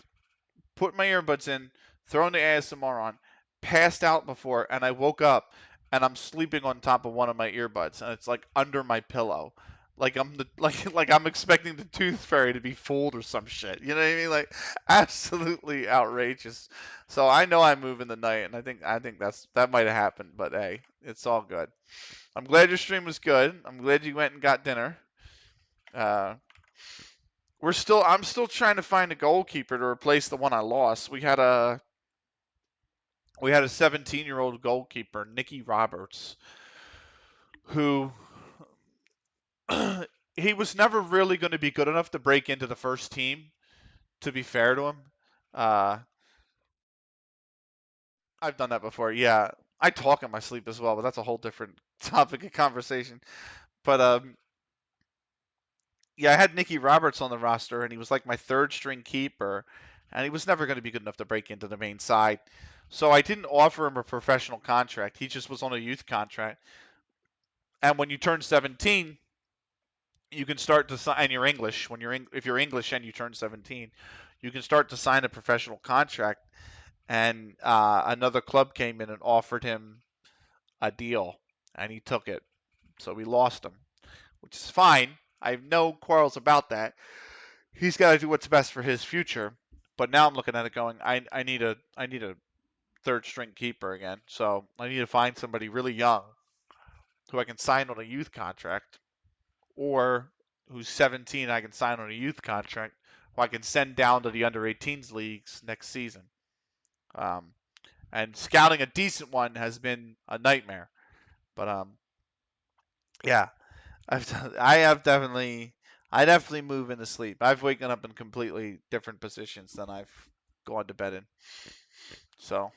put my earbuds in, thrown the ASMR on, passed out before, and I woke up and I'm sleeping on top of one of my earbuds, and it's like under my pillow. Like I'm the like I'm expecting the tooth fairy to be fooled or some shit. You know what I mean? Like absolutely outrageous. So I know I move in the night, and I think that might have happened, but hey, it's all good. I'm glad your stream was good. I'm glad you went and got dinner. Uh, I'm still trying to find a goalkeeper to replace the one I lost. We had a 17-year-old goalkeeper, Nicky Roberts, who he was never really going to be good enough to break into the first team. To be fair to him, uh, I've done that before. Yeah, I talk in my sleep as well, but that's a whole different topic of conversation. But yeah, I had Nicky Roberts on the roster, and he was like my third string keeper, and he was never going to be good enough to break into the main side. So I didn't offer him a professional contract. He just was on a youth contract. And when you turn 17, you can start to sign. And you're English. If you're English and you turn 17, you can start to sign a professional contract. And another club came in and offered him a deal, and he took it. So we lost him, which is fine. I have no quarrels about that. He's got to do what's best for his future. But now I'm looking at it going, I need a third string keeper again. So I need to find somebody really young who I can sign on a youth contract, or who's 17 I can sign on a youth contract, who I can send down to the under 18s leagues next season. Um, and scouting a decent one has been a nightmare. But yeah, I definitely move in the sleep. I've waken up in completely different positions than I've gone to bed in. So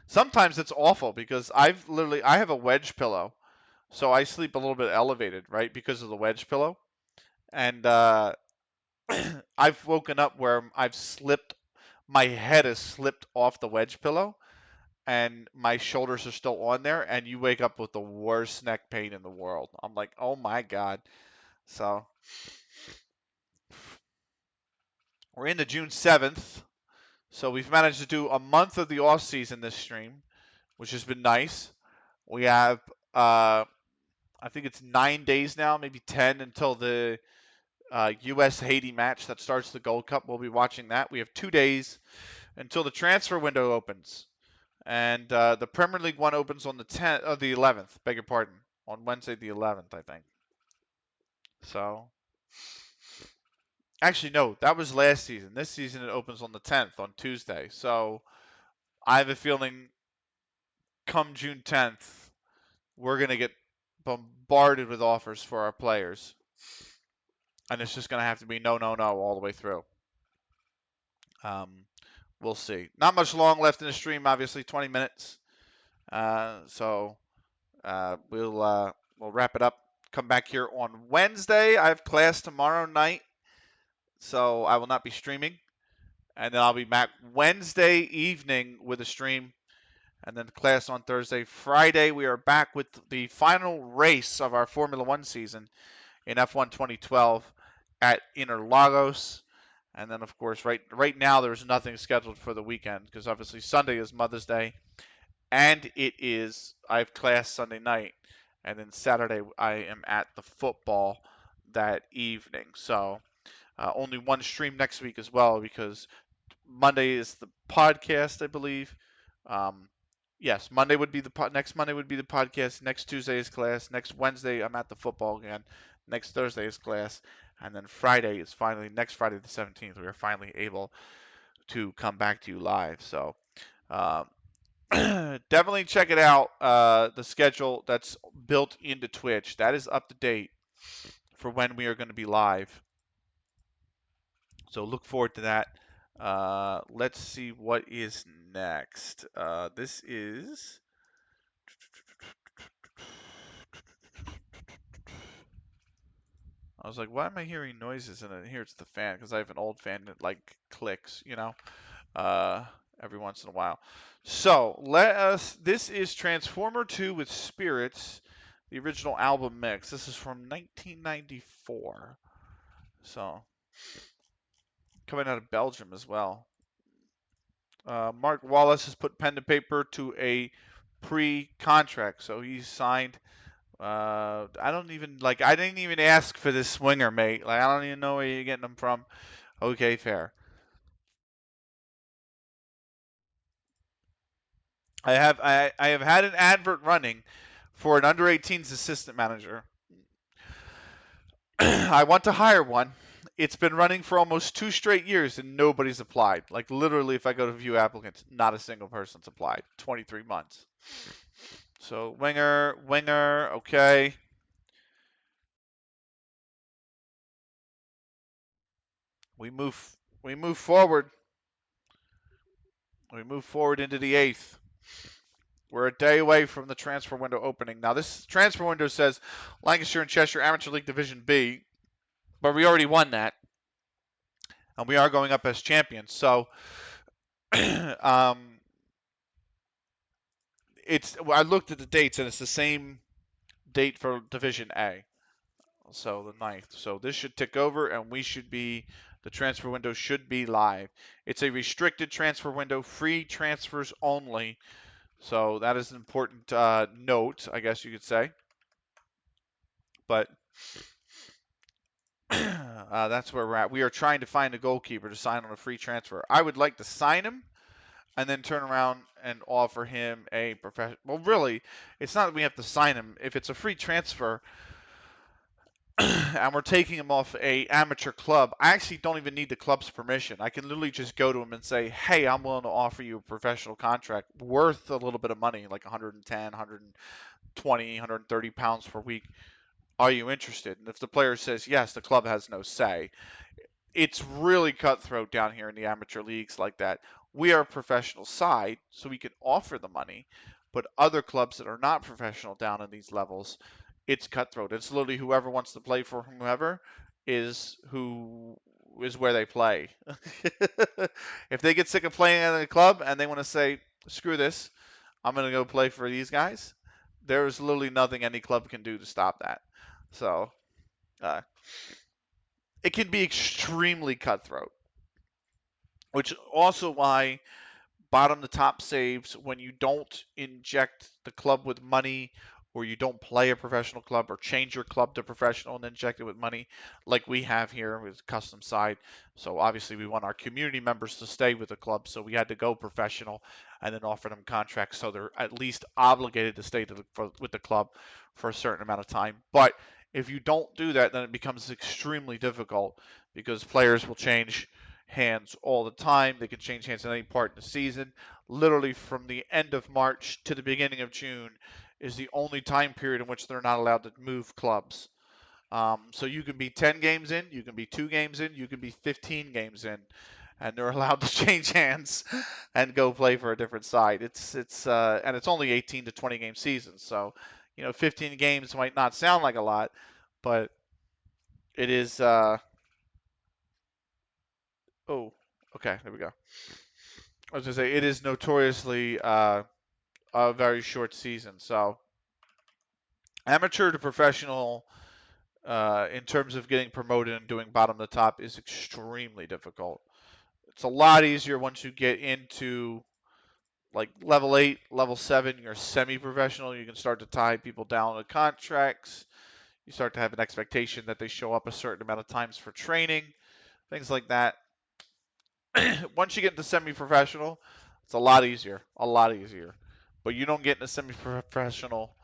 sometimes it's awful because I have a wedge pillow, so I sleep a little bit elevated, right, because of the wedge pillow. And I've woken up where my head has slipped off the wedge pillow, and my shoulders are still on there, and you wake up with the worst neck pain in the world. I'm like, oh my God. So we're into June 7th. So we've managed to do a month of the off season this stream, which has been nice. We have, I think it's 9 days now, maybe 10 until the U.S. Haiti match that starts the Gold Cup. We'll be watching that. We have 2 days until the transfer window opens, and the Premier League one opens on the 11th. Beg your pardon, on Wednesday the 11th, I think. So actually, no, that was last season. This season it opens on the 10th on Tuesday. So I have a feeling come June 10th, we're gonna get bombarded with offers for our players, and it's just gonna have to be no, no, no all the way through. Um, we'll see. Not much long left in the stream, obviously, 20 minutes. So we'll wrap it up. Come back here on Wednesday. I have class tomorrow night, so I will not be streaming, and then I'll be back Wednesday evening with a stream, and then class on Thursday. Friday we are back with the final race of our Formula One season in F1 2012 at Interlagos. And then, of course, right now there's nothing scheduled for the weekend because obviously Sunday is Mother's Day, and I have class Sunday night, and then Saturday I am at the football that evening. So only one stream next week as well because Monday is the podcast, I believe. Um, yes, next Monday would be the podcast. Next Tuesday is class. Next Wednesday I'm at the football again. Next Thursday is class, and then Friday is finally next Friday the 17th. We are finally able to come back to you live. So um, definitely check it out. The schedule that's built into Twitch that is up to date for when we are going to be live. So look forward to that. Let's see what is next. This is. I was like, why am I hearing noises? And then here it's the fan because I have an old fan that like clicks, uh, every once in a while. So let us. This is Transformer 2 with Spirits, the original album mix. This is from 1994. So coming out of Belgium as well. Mark Wallace has put pen to paper to a pre-contract, so he's signed. I don't even like. I didn't even ask for this swinger, mate. Like I don't even know where you're getting them from. Okay, fair. I have had an advert running for an under 18s assistant manager. I want to hire one. It's been running for almost 2 straight years and nobody's applied. Like literally, if I go to view applicants, not a single person's applied. 23 months. So winger, okay. We move we move forward. We move forward into the eighth. We're a day away from the transfer window opening. Now this transfer window says Lancashire and Cheshire Amateur League Division B, but we already won that, and we are going up as champions. So, um, I looked at the dates, and it's the same date for Division A. So the ninth. So this should tick over, and we should be. The transfer window should be live. It's a restricted transfer window, free transfers only. So that is an important note, I guess you could say. But that's where we're at. We are trying to find a goalkeeper to sign on a free transfer. I would like to sign him and then turn around and offer him a professional. Well, really, it's not that we have to sign him. If it's a free transfer and we're taking him off a amateur club, I actually don't even need the club's permission. I can literally just go to him and say, "Hey, I'm willing to offer you a professional contract worth a little bit of money, like 110, 120, 130 pounds per week. Are you interested?" And if the player says yes, the club has no say. It's really cutthroat down here in the amateur leagues like that. We are a professional side, so we can offer the money, but other clubs that are not professional down in these levels, it's cutthroat. It's literally whoever wants to play for whomever is where they play. If they get sick of playing at a club and they want to say, screw this, I'm going to go play for these guys, there's literally nothing any club can do to stop that. So, uh, it can be extremely cutthroat, which also why bottom to top saves when you don't inject the club with money or you don't play a professional club or change your club to professional and inject it with money like we have here with custom side. So obviously we want our community members to stay with the club, so we had to go professional and then offer them contracts so they're at least obligated to stay with the club for a certain amount of time. But if you don't do that, then it becomes extremely difficult because players will change hands all the time. They can change hands at any part in the season. Literally from the end of March to the beginning of June is the only time period in which they're not allowed to move clubs. So you can be 10 games in, you can be 2 games in, you can be 15 games in, and they're allowed to change hands and go play for a different side. And it's only 18 to 20 game seasons, so 15 games might not sound like a lot, but it is. Oh, okay, there we go. I was gonna say it is notoriously a very short season. So amateur to professional, in terms of getting promoted and doing bottom to top, is extremely difficult. It's a lot easier once you get into like level 8, level 7. You're semi-professional. You can start to tie people down to contracts. You start to have an expectation that they show up a certain amount of times for training, things like that. Once you get into semi-professional, it's a lot easier, a lot easier. But you don't get into semi-professional,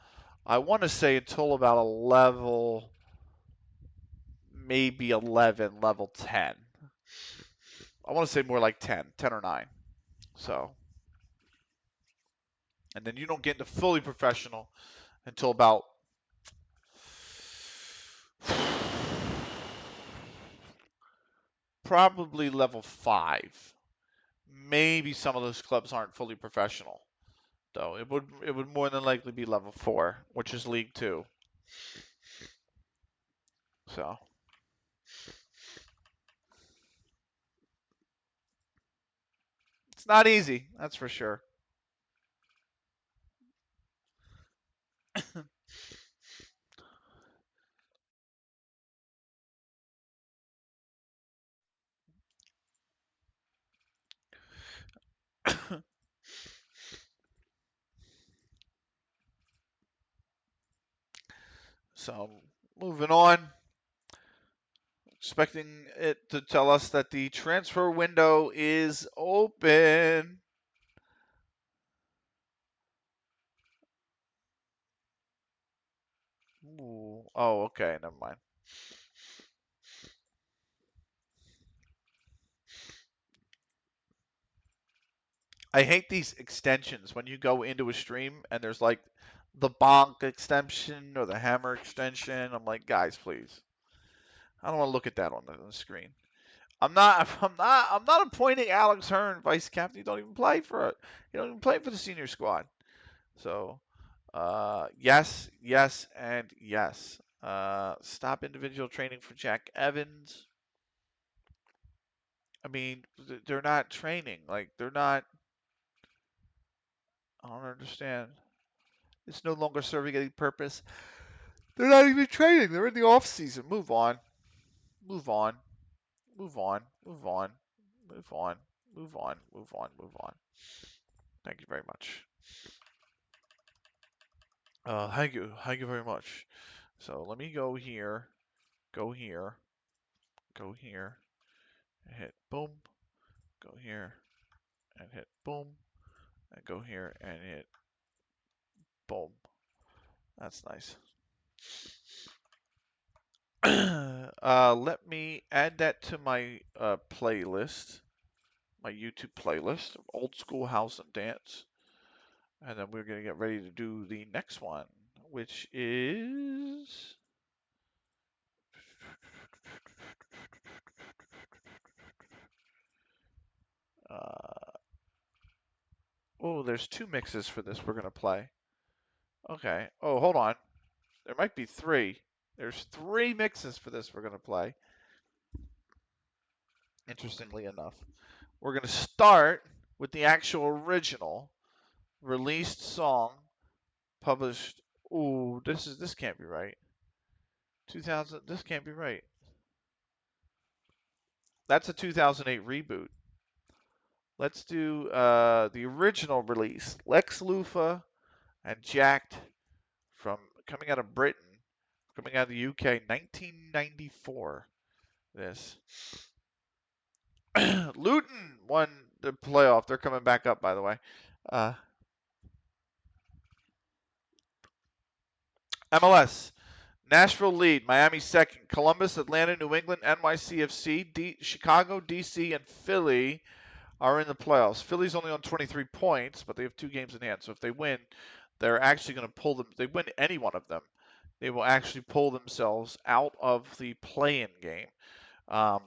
I want to say, until about a level, maybe 11, level 10. I want to say more like 10, 10 or 9. So, and then you don't get into fully professional until about probably level 5. Maybe some of those clubs aren't fully professional, though. It would more than likely be level 4, which is League 2. So it's not easy, that's for sure. So moving on, expecting it to tell us that the transfer window is open. Ooh. Oh, okay, never mind. I hate these extensions when you go into a stream and there's like the bonk extension or the hammer extension. I'm like, guys, please. I don't want to look at that on the screen. I'm not appointing Alex Hearn vice captain. You don't even play for it. You don't even play for the senior squad. So, yes, yes, and yes. Stop individual training for Jack Evans. I mean, they're not training. Like, they're not. I don't understand. It's no longer serving any purpose. They're not even training. They're in the off season. Move on. Move on. Move on. Move on. Move on. Move on. Move on. Move on. Thank you very much. Thank you. Thank you very much. So let me go here. Go here. Go here. Hit boom. Go here and hit boom. And go here and hit boom. That's nice. Let me add that to my playlist, my YouTube playlist of old school house and dance. And then we're going to get ready to do the next one, which is. Oh, there's 2 mixes for this we're going to play. Okay. Oh, hold on. There might be 3. There's 3 mixes for this we're going to play. Interestingly enough. We're going to start with the actual original released song published. Ooh, this can't be right. 2000. This can't be right. That's a 2008 reboot. Let's do the original release. Lex Luthor and Jacked from coming out of Britain, coming out of the UK, 1994. This. Luton won the playoff. They're coming back up, by the way. MLS. Nashville lead, Miami second, Columbus, Atlanta, New England, NYCFC, Chicago, DC, and Philly are in the playoffs. Philly's only on 23 points, but they have 2 games in hand. So if they win, they're actually going to pull them. If they win any one of them, they will actually pull themselves out of the play-in game.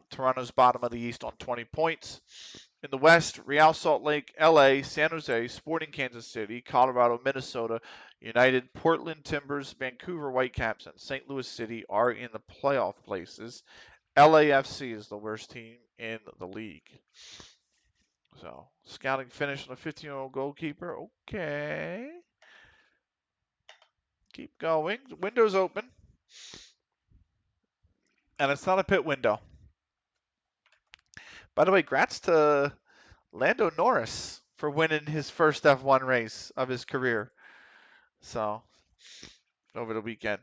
Toronto's bottom of the East on 20 points. In the West, Real Salt Lake, LA, San Jose, Sporting Kansas City, Colorado, Minnesota, United, Portland Timbers, Vancouver Whitecaps, and St. Louis City are in the playoff places. LAFC is the worst team in the league. So, scouting finish on a 15-year-old goalkeeper. Okay. Keep going. The window's open. And it's not a pit window. By the way, grats to Lando Norris for winning his first F1 race of his career. So, over the weekend.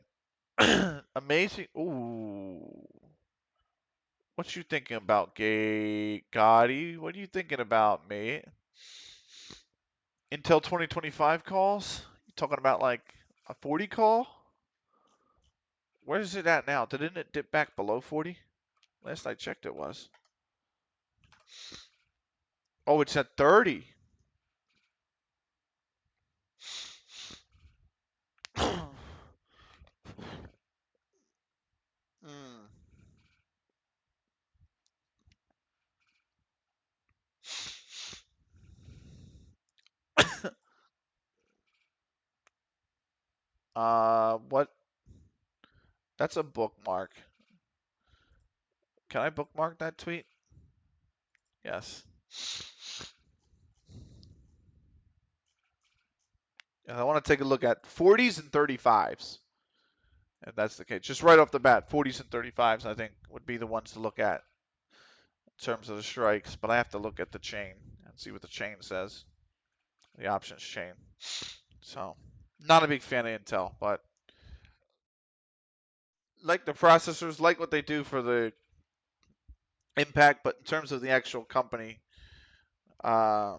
Amazing. Ooh. What you thinking about, Gotti? What are you thinking about, mate? Intel 2025 calls? You talking about like a 40 call? Where is it at now? Didn't it dip back below 40? Last I checked, it was. Oh, it's at 30. Mm. What? That's a bookmark. Can I bookmark that tweet? Yes. And I want to take a look at 40s and 35s. If that's the case. Just right off the bat, 40s and 35s, I think, would be the ones to look at in terms of the strikes. But I have to look at the chain and see what the chain says. The options chain. So, not a big fan of Intel, but like the processors, like what they do for the impact, but in terms of the actual company, uh,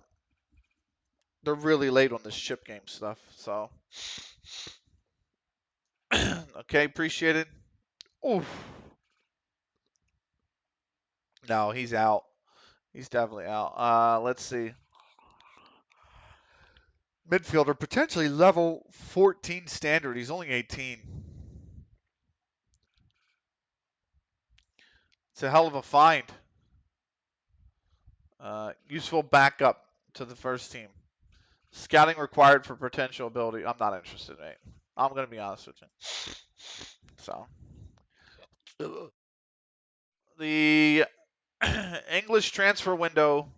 they're really late on this chip game stuff. So, okay, appreciate it. Oof. No, he's out. He's definitely out. Let's see. Midfielder, potentially level 14 standard. He's only 18. It's a hell of a find. Useful backup to the first team. Scouting required for potential ability. I'm not interested, mate. I'm going to be honest with you. So, the English transfer window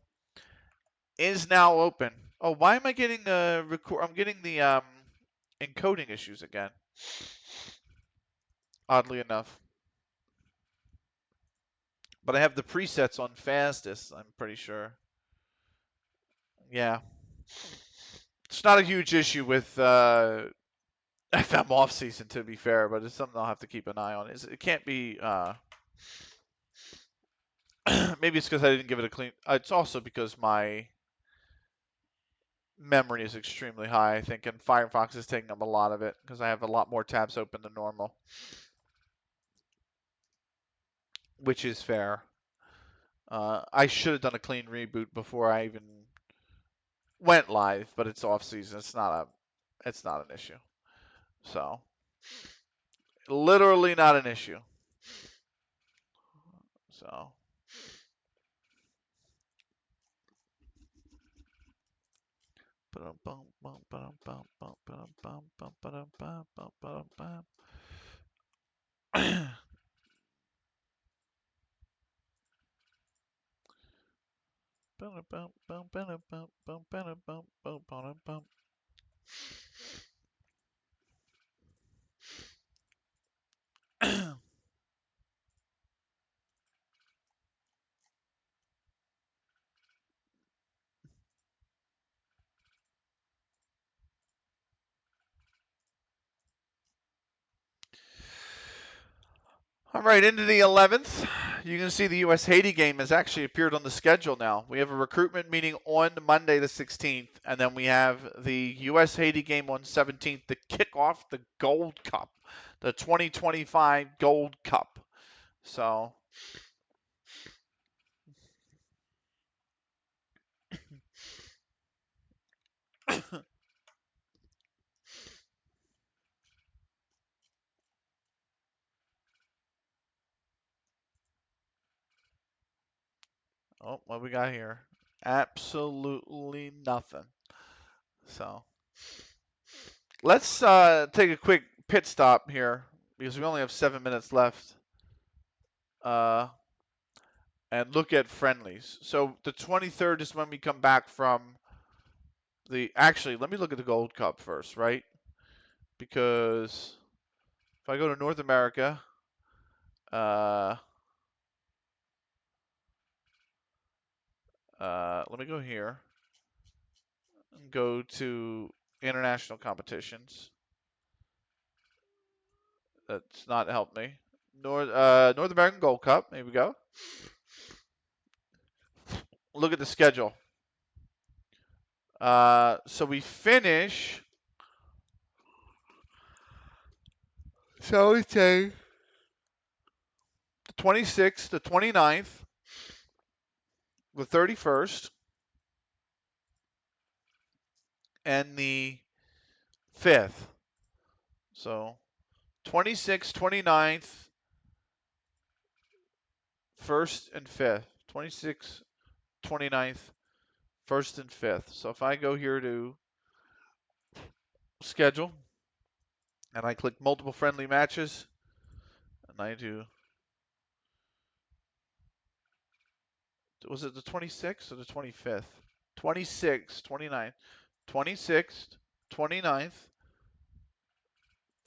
is now open. Oh, why am I getting the record? I'm getting the encoding issues again. Oddly enough, but I have the presets on fastest. I'm pretty sure. Yeah, it's not a huge issue with FM off season, to be fair, but it's something I'll have to keep an eye on. It can't be. Maybe it's because I didn't give it a clean. It's also because my memory is extremely high, I think, and Firefox is taking up a lot of it because I have a lot more tabs open than normal, which is fair. I should have done a clean reboot before I even went live, but it's off season. It's not an issue. So, literally not an issue. So, all right, into the 11th. You can see the U.S. Haiti game has actually appeared on the schedule now. We have a recruitment meeting on Monday the 16th, and then we have the U.S. Haiti game on 17th to kick off the Gold Cup, the 2025 Gold Cup. So, oh, what we got here? Absolutely nothing. So, let's take a quick pit stop here because we only have 7 minutes left. And look at friendlies. So the 23rd is when we come back from the. Actually, let me look at the Gold Cup first, right? Because if I go to North America, uh, let me go here and go to international competitions. That's not helped me. North American Gold Cup. There we go. Look at the schedule. So we finish. So we say the 26th, the 29th, the 31st, and the 5th. So 26th, 29th, 1st, and 5th. 26th, 29th, 1st, and 5th. So if I go here to schedule, and I click multiple friendly matches, and I do, was it the 26th or the 25th? 26th, 29th, 26th, 29th,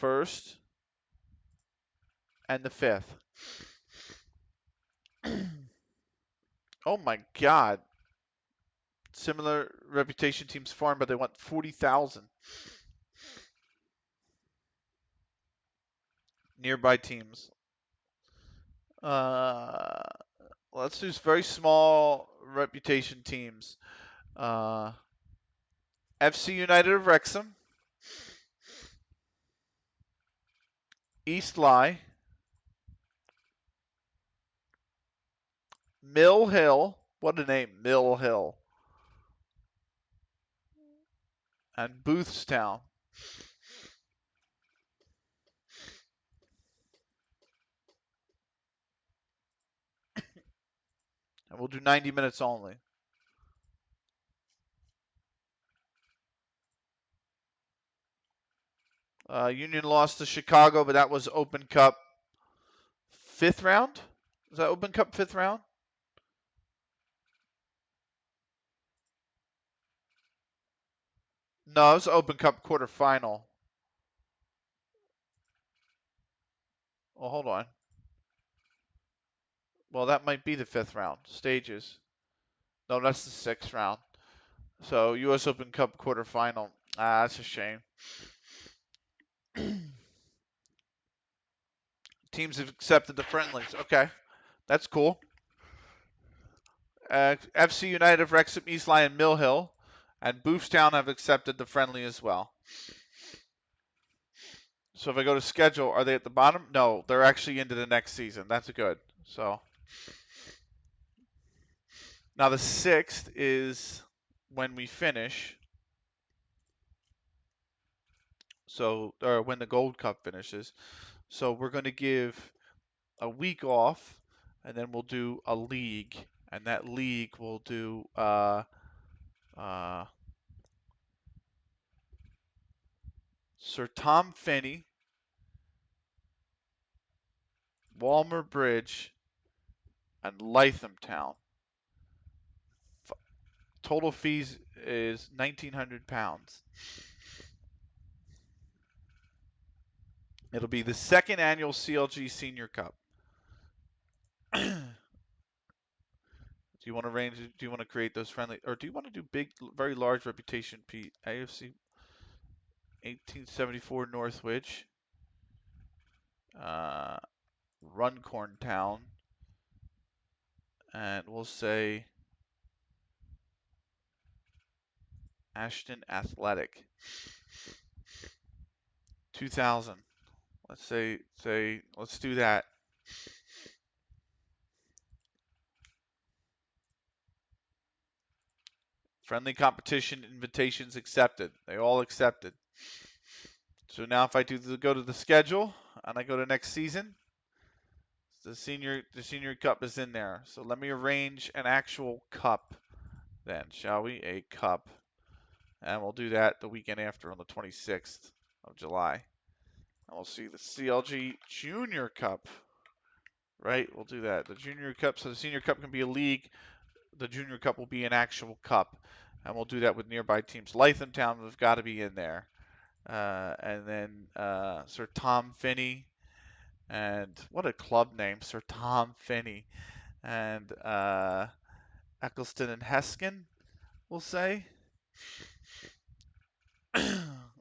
1st, and the 5th. Oh my God. Similar reputation teams farm, but they want 40,000. Nearby teams. Let's do very small reputation teams. FC United of Wrexham, East Lie, Mill Hill. What a name, Mill Hill. And Boothstown. And we'll do 90 minutes only. Union lost to Chicago, but that was Open Cup 5th round? Is that Open Cup 5th round? No, it was Open Cup quarterfinal. Well, hold on. Well, that might be the 5th round. Stages. No, that's the 6th round. So, U.S. Open Cup quarterfinal. Ah, that's a shame. Teams have accepted the friendlies. Okay, that's cool. FC United of Wrexham, East Lyon, Mill Hill, and Boothstown have accepted the friendly as well. So if I go to schedule, are they at the bottom? No, they're actually into the next season. That's good. So now the 6th is when we finish. So, or when the Gold Cup finishes. So we're going to give a week off, and then we'll do a league, and that league will do Sir Tom Finney, Walmer Bridge, and Lythamstown. Total fees is £1,900. It'll be the 2nd annual CLG Senior Cup. Do you want to arrange? Do you want to create those friendly, or do you want to do big, very large reputation? AFC 1874 Northwich, Runcorn Town, and we'll say Ashton Athletic. 2000. Let's say let's do that. Friendly competition invitations accepted. They all accepted. So now if I go to the schedule and I go to next season, the senior cup is in there. So let me arrange an actual cup then, shall we? A cup. And we'll do that the weekend after on the 26th of July. And we'll see the CLG Junior Cup. Right? We'll do that. The Junior Cup, so the Senior Cup can be a league. The Junior Cup will be an actual cup. And we'll do that with nearby teams. Lythamstown has got to be in there. And then Sir Tom Finney. And what a club name, Sir Tom Finney. And Eccleston and Heskin, we'll say.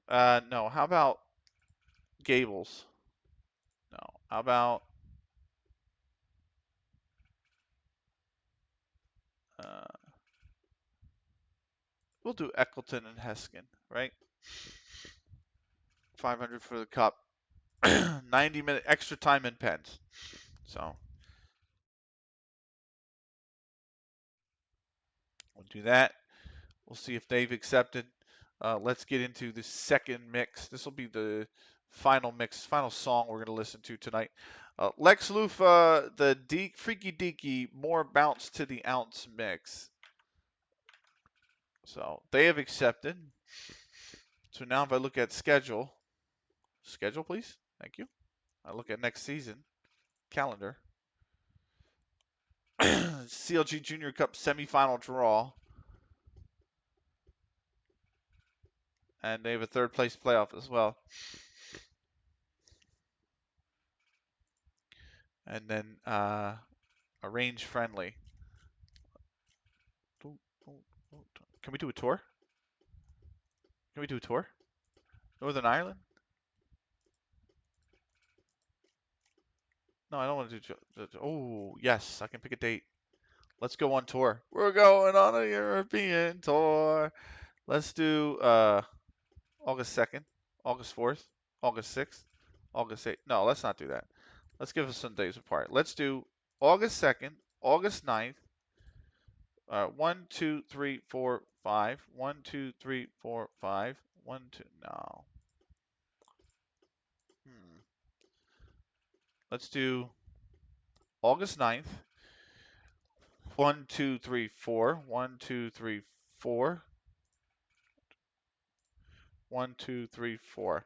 No, how about Gables? No, how about we'll do Eccleston and Heskin, right? 500 for the cup. 90-minute extra time in pens. So we'll do that. We'll see if they've accepted. Let's get into the second mix. This will be the final mix, final song we're going to listen to tonight. Lex Lufa, the Freaky Deaky, more bounce to the ounce mix. So they have accepted. So now if I look at schedule, Schedule, please. Thank you. I look at next season calendar. CLG Junior Cup semifinal draw, and they have a third place playoff as well. And then arrange friendly. Can we do a tour? Can we do a tour? Northern Ireland? No, I don't want to do. Oh, yes, I can pick a date. Let's go on tour. We're going on a European tour. Let's do August 2nd, August 4th, August 6th, August 8th. No, let's not do that. Let's give us some days apart. Let's do August 2nd, August 9th. 1, 2, 3, 4, 5. 1, 2, 3, 4, 5. 1, 2. No. Let's do August 9th. 1, 2, 3, 4. 1, 2, 3, 4. 1, 2, 3, 4.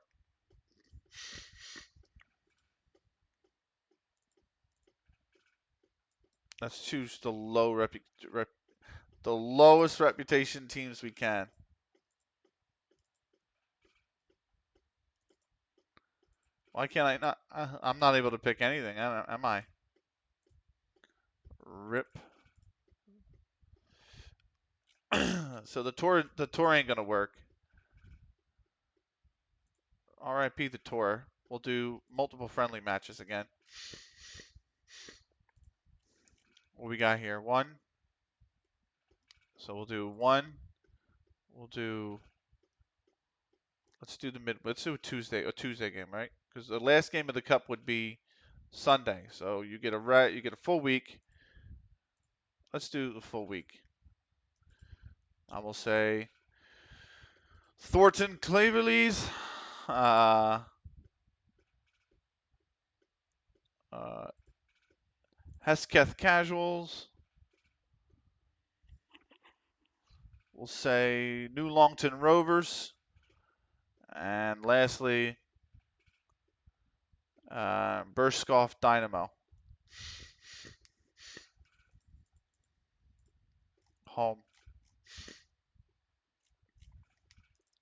Let's choose the the lowest reputation teams we can. Why can't I not? I'm not able to pick anything, am I? Rip. So the tour ain't gonna work. RIP the tour. We'll do multiple friendly matches again. What we got here? 1. So we'll do 1. We'll do. Let's do let's do a Tuesday game, right? Because the last game of the cup would be Sunday. So you get a full week. Let's do the full week. I will say Thornton Cleverleys, Hesketh Casuals. We'll say New Longton Rovers. And lastly, Burskoff Dynamo. Home.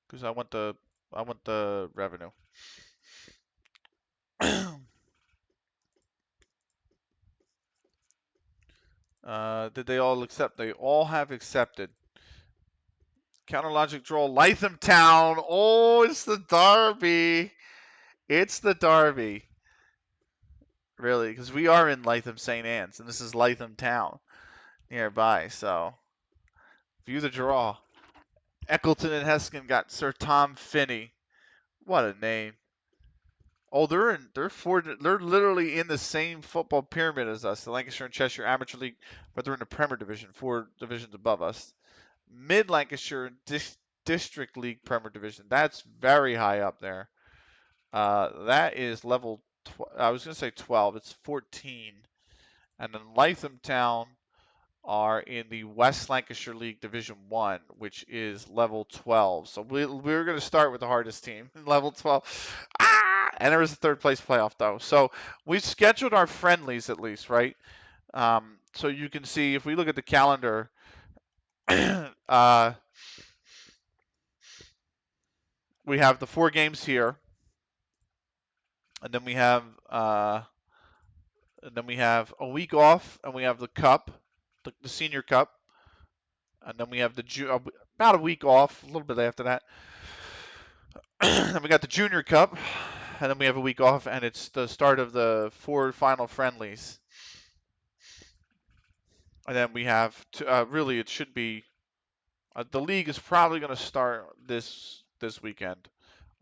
Because I want the revenue. Did they all accept? They all have accepted. Counter logic draw. LythamSt.Anne. Oh, it's the Derby. It's the Derby. Really, because we are in LythamSt.Anne's, and this is Lytham nearby. So, view the draw. Eccleton and Heskin got Sir Tom Finney. What a name. Oh, they're literally in the same football pyramid as us, the Lancashire and Cheshire Amateur League, but they're in the Premier Division, 4 divisions above us. Mid Lancashire District League Premier Division. That's very high up there. That is level. I was going to say 12. It's 14. And then Lythamstown are in the West Lancashire League Division 1, which is level 12. So we're going to start with the hardest team, level 12. And there is a third place playoff, though. So we've scheduled our friendlies at least, right? So you can see if we look at the calendar, we have the 4 games here, and then we have a week off, and we have the cup, the senior cup, and then we have about a week off, a little bit after that. And we got the junior cup, and then we have a week off, and it's the start of the 4 final friendlies. And then we have really it should be the league is probably going to start this weekend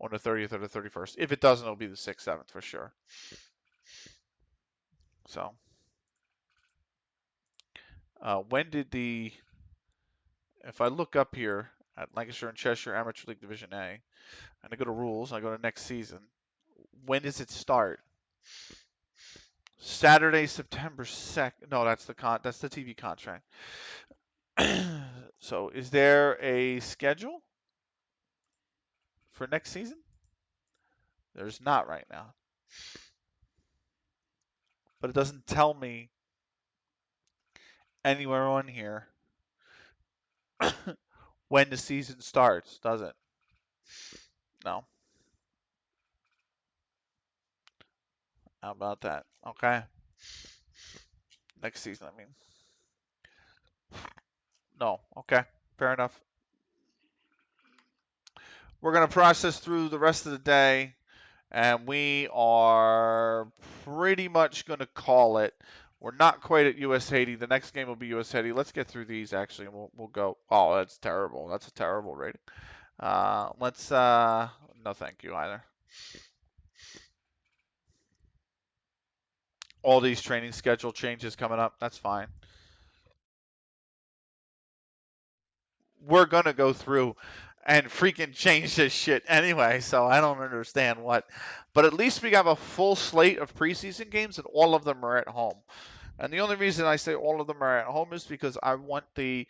on the 30th or the 31st. If it doesn't, it'll be the 6th, 7th for sure. So, if I look up here at Lancashire and Cheshire Amateur League Division A, and I go to rules, I go to next season, when does it start? Saturday, September 2nd. No, that's the TV contract. So, is there a schedule for next season? There's not right now. But it doesn't tell me anywhere on here when the season starts, does it? No. How about that? Okay. Next season, I mean. No. Okay. Fair enough. We're going to process through the rest of the day, and we are pretty much going to call it. We're not quite at US Haiti. The next game will be US Haiti. Let's get through these actually, and we'll go. Oh, that's terrible. That's a terrible rating. Let's no thank you either. All these training schedule changes coming up. That's fine. We're gonna go through and freaking change this shit anyway, so I don't understand what. But at least we have a full slate of preseason games, and all of them are at home. And the only reason I say all of them are at home is because I want we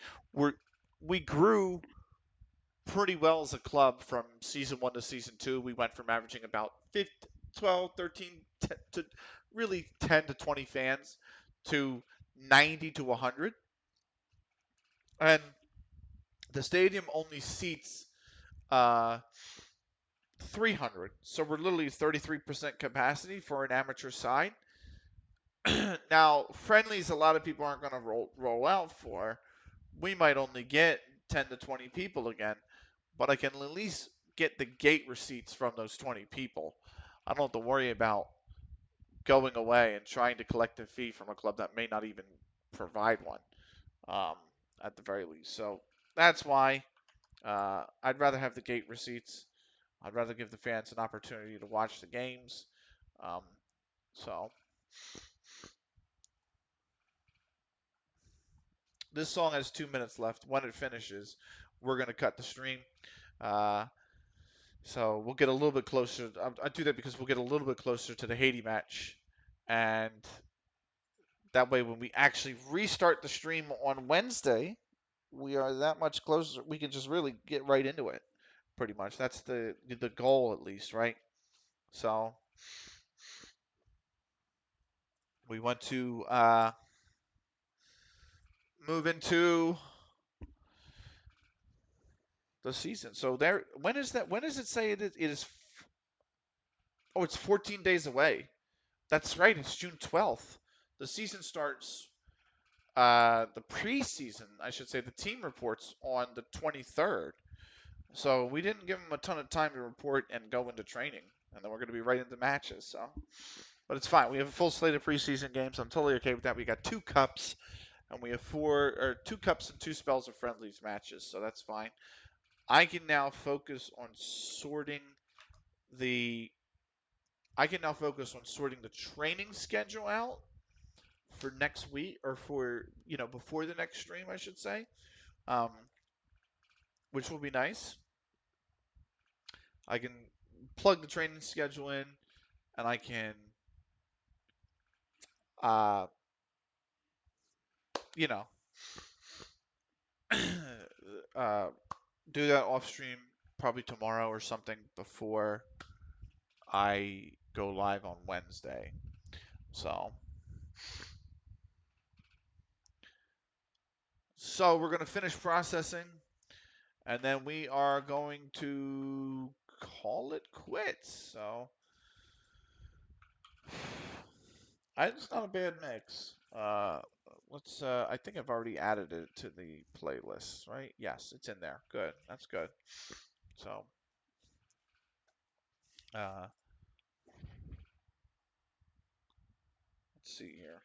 grew pretty well as a club from season 1 to season 2. We went from averaging about 15, 12, 13 to really 10 to 20 fans to 90 to 100. And the stadium only seats 300. So we're literally 33% capacity for an amateur side. Now, friendlies, a lot of people aren't going to roll out for. We might only get 10 to 20 people again, but I can at least get the gate receipts from those 20 people. I don't have to worry about going away and trying to collect a fee from a club that may not even provide one, um, at the very least. So that's why I'd rather have the gate receipts. I'd rather give the fans an opportunity to watch the games. Um, so this song has 2 minutes left. When it finishes, we're gonna cut the stream. Uh, so we'll get a little bit closer. I do that because we'll get a little bit closer to the Haiti match, and that way, when we actually restart the stream on Wednesday, we are that much closer. We can just really get right into it. Pretty much, that's the goal at least, right? So we want to move into the season. So there, when is that? When does it say it is? It is. Oh, it's 14 days away. That's right. It's June 12th. The season starts. The preseason, I should say, the team reports on the 23rd. So we didn't give them a ton of time to report and go into training, and then we're going to be right into matches. So, but it's fine. We have a full slate of preseason games. I'm totally okay with that. We got 2 cups, and we have 2 cups and 2 spells of friendlies matches. So that's fine. I can now focus on sorting the. I can now focus on sorting the training schedule out for next week, or for before the next stream, I should say, um, which will be nice. I can plug the training schedule in, and I can, uh, you know, uh, do that off stream probably tomorrow or something before I go live on Wednesday. So we're gonna finish processing, and then we are going to call it quits. So it's not a bad mix. Let's. I think I've already added it to the playlist, right? Yes, it's in there. Good. That's good. So, uh, let's see here.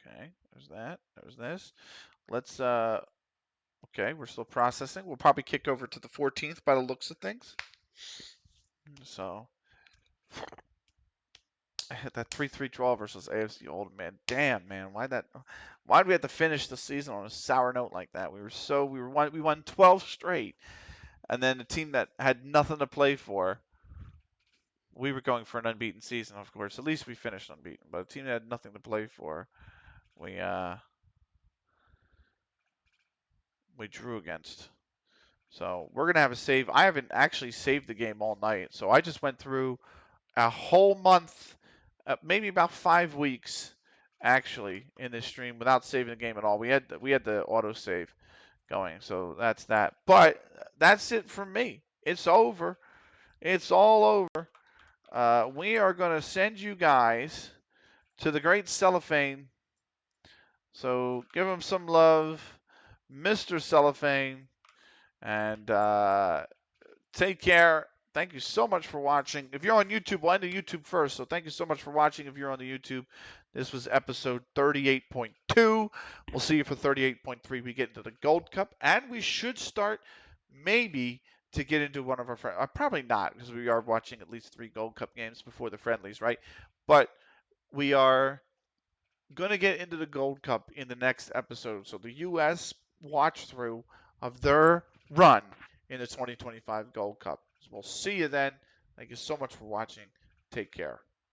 Okay, there's that. There's this. Let's. Okay, we're still processing. We'll probably kick over to the 14th by the looks of things. So, that 3-3 draw versus AFC Old, man. Damn, man. Why'd we have to finish the season on a sour note like that? We won 12 straight, and then a team that had nothing to play for, we were going for an unbeaten season, of course. At least we finished unbeaten. But a team that had nothing to play for, we we drew against. So we're gonna have a save. I haven't actually saved the game all night, so I just went through a whole month, maybe about 5 weeks, actually, in this stream without saving the game at all. We had the auto save going, so that's that. But that's it for me. It's over. It's all over. We are gonna send you guys to the great cellophane. So give him some love, Mr. Cellophane, and take care. Thank you so much for watching. If you're on YouTube, we'll end the YouTube first. So thank you so much for watching. If you're on the YouTube, this was episode 38.2. We'll see you for 38.3. We get into the Gold Cup, and we should start maybe to get into one of our friends. Probably not, because we are watching at least 3 Gold Cup games before the friendlies, right? But we are going to get into the Gold Cup in the next episode. So the U.S. watch through of their run in the 2025 Gold Cup. So we'll see you then. Thank you so much for watching. Take care.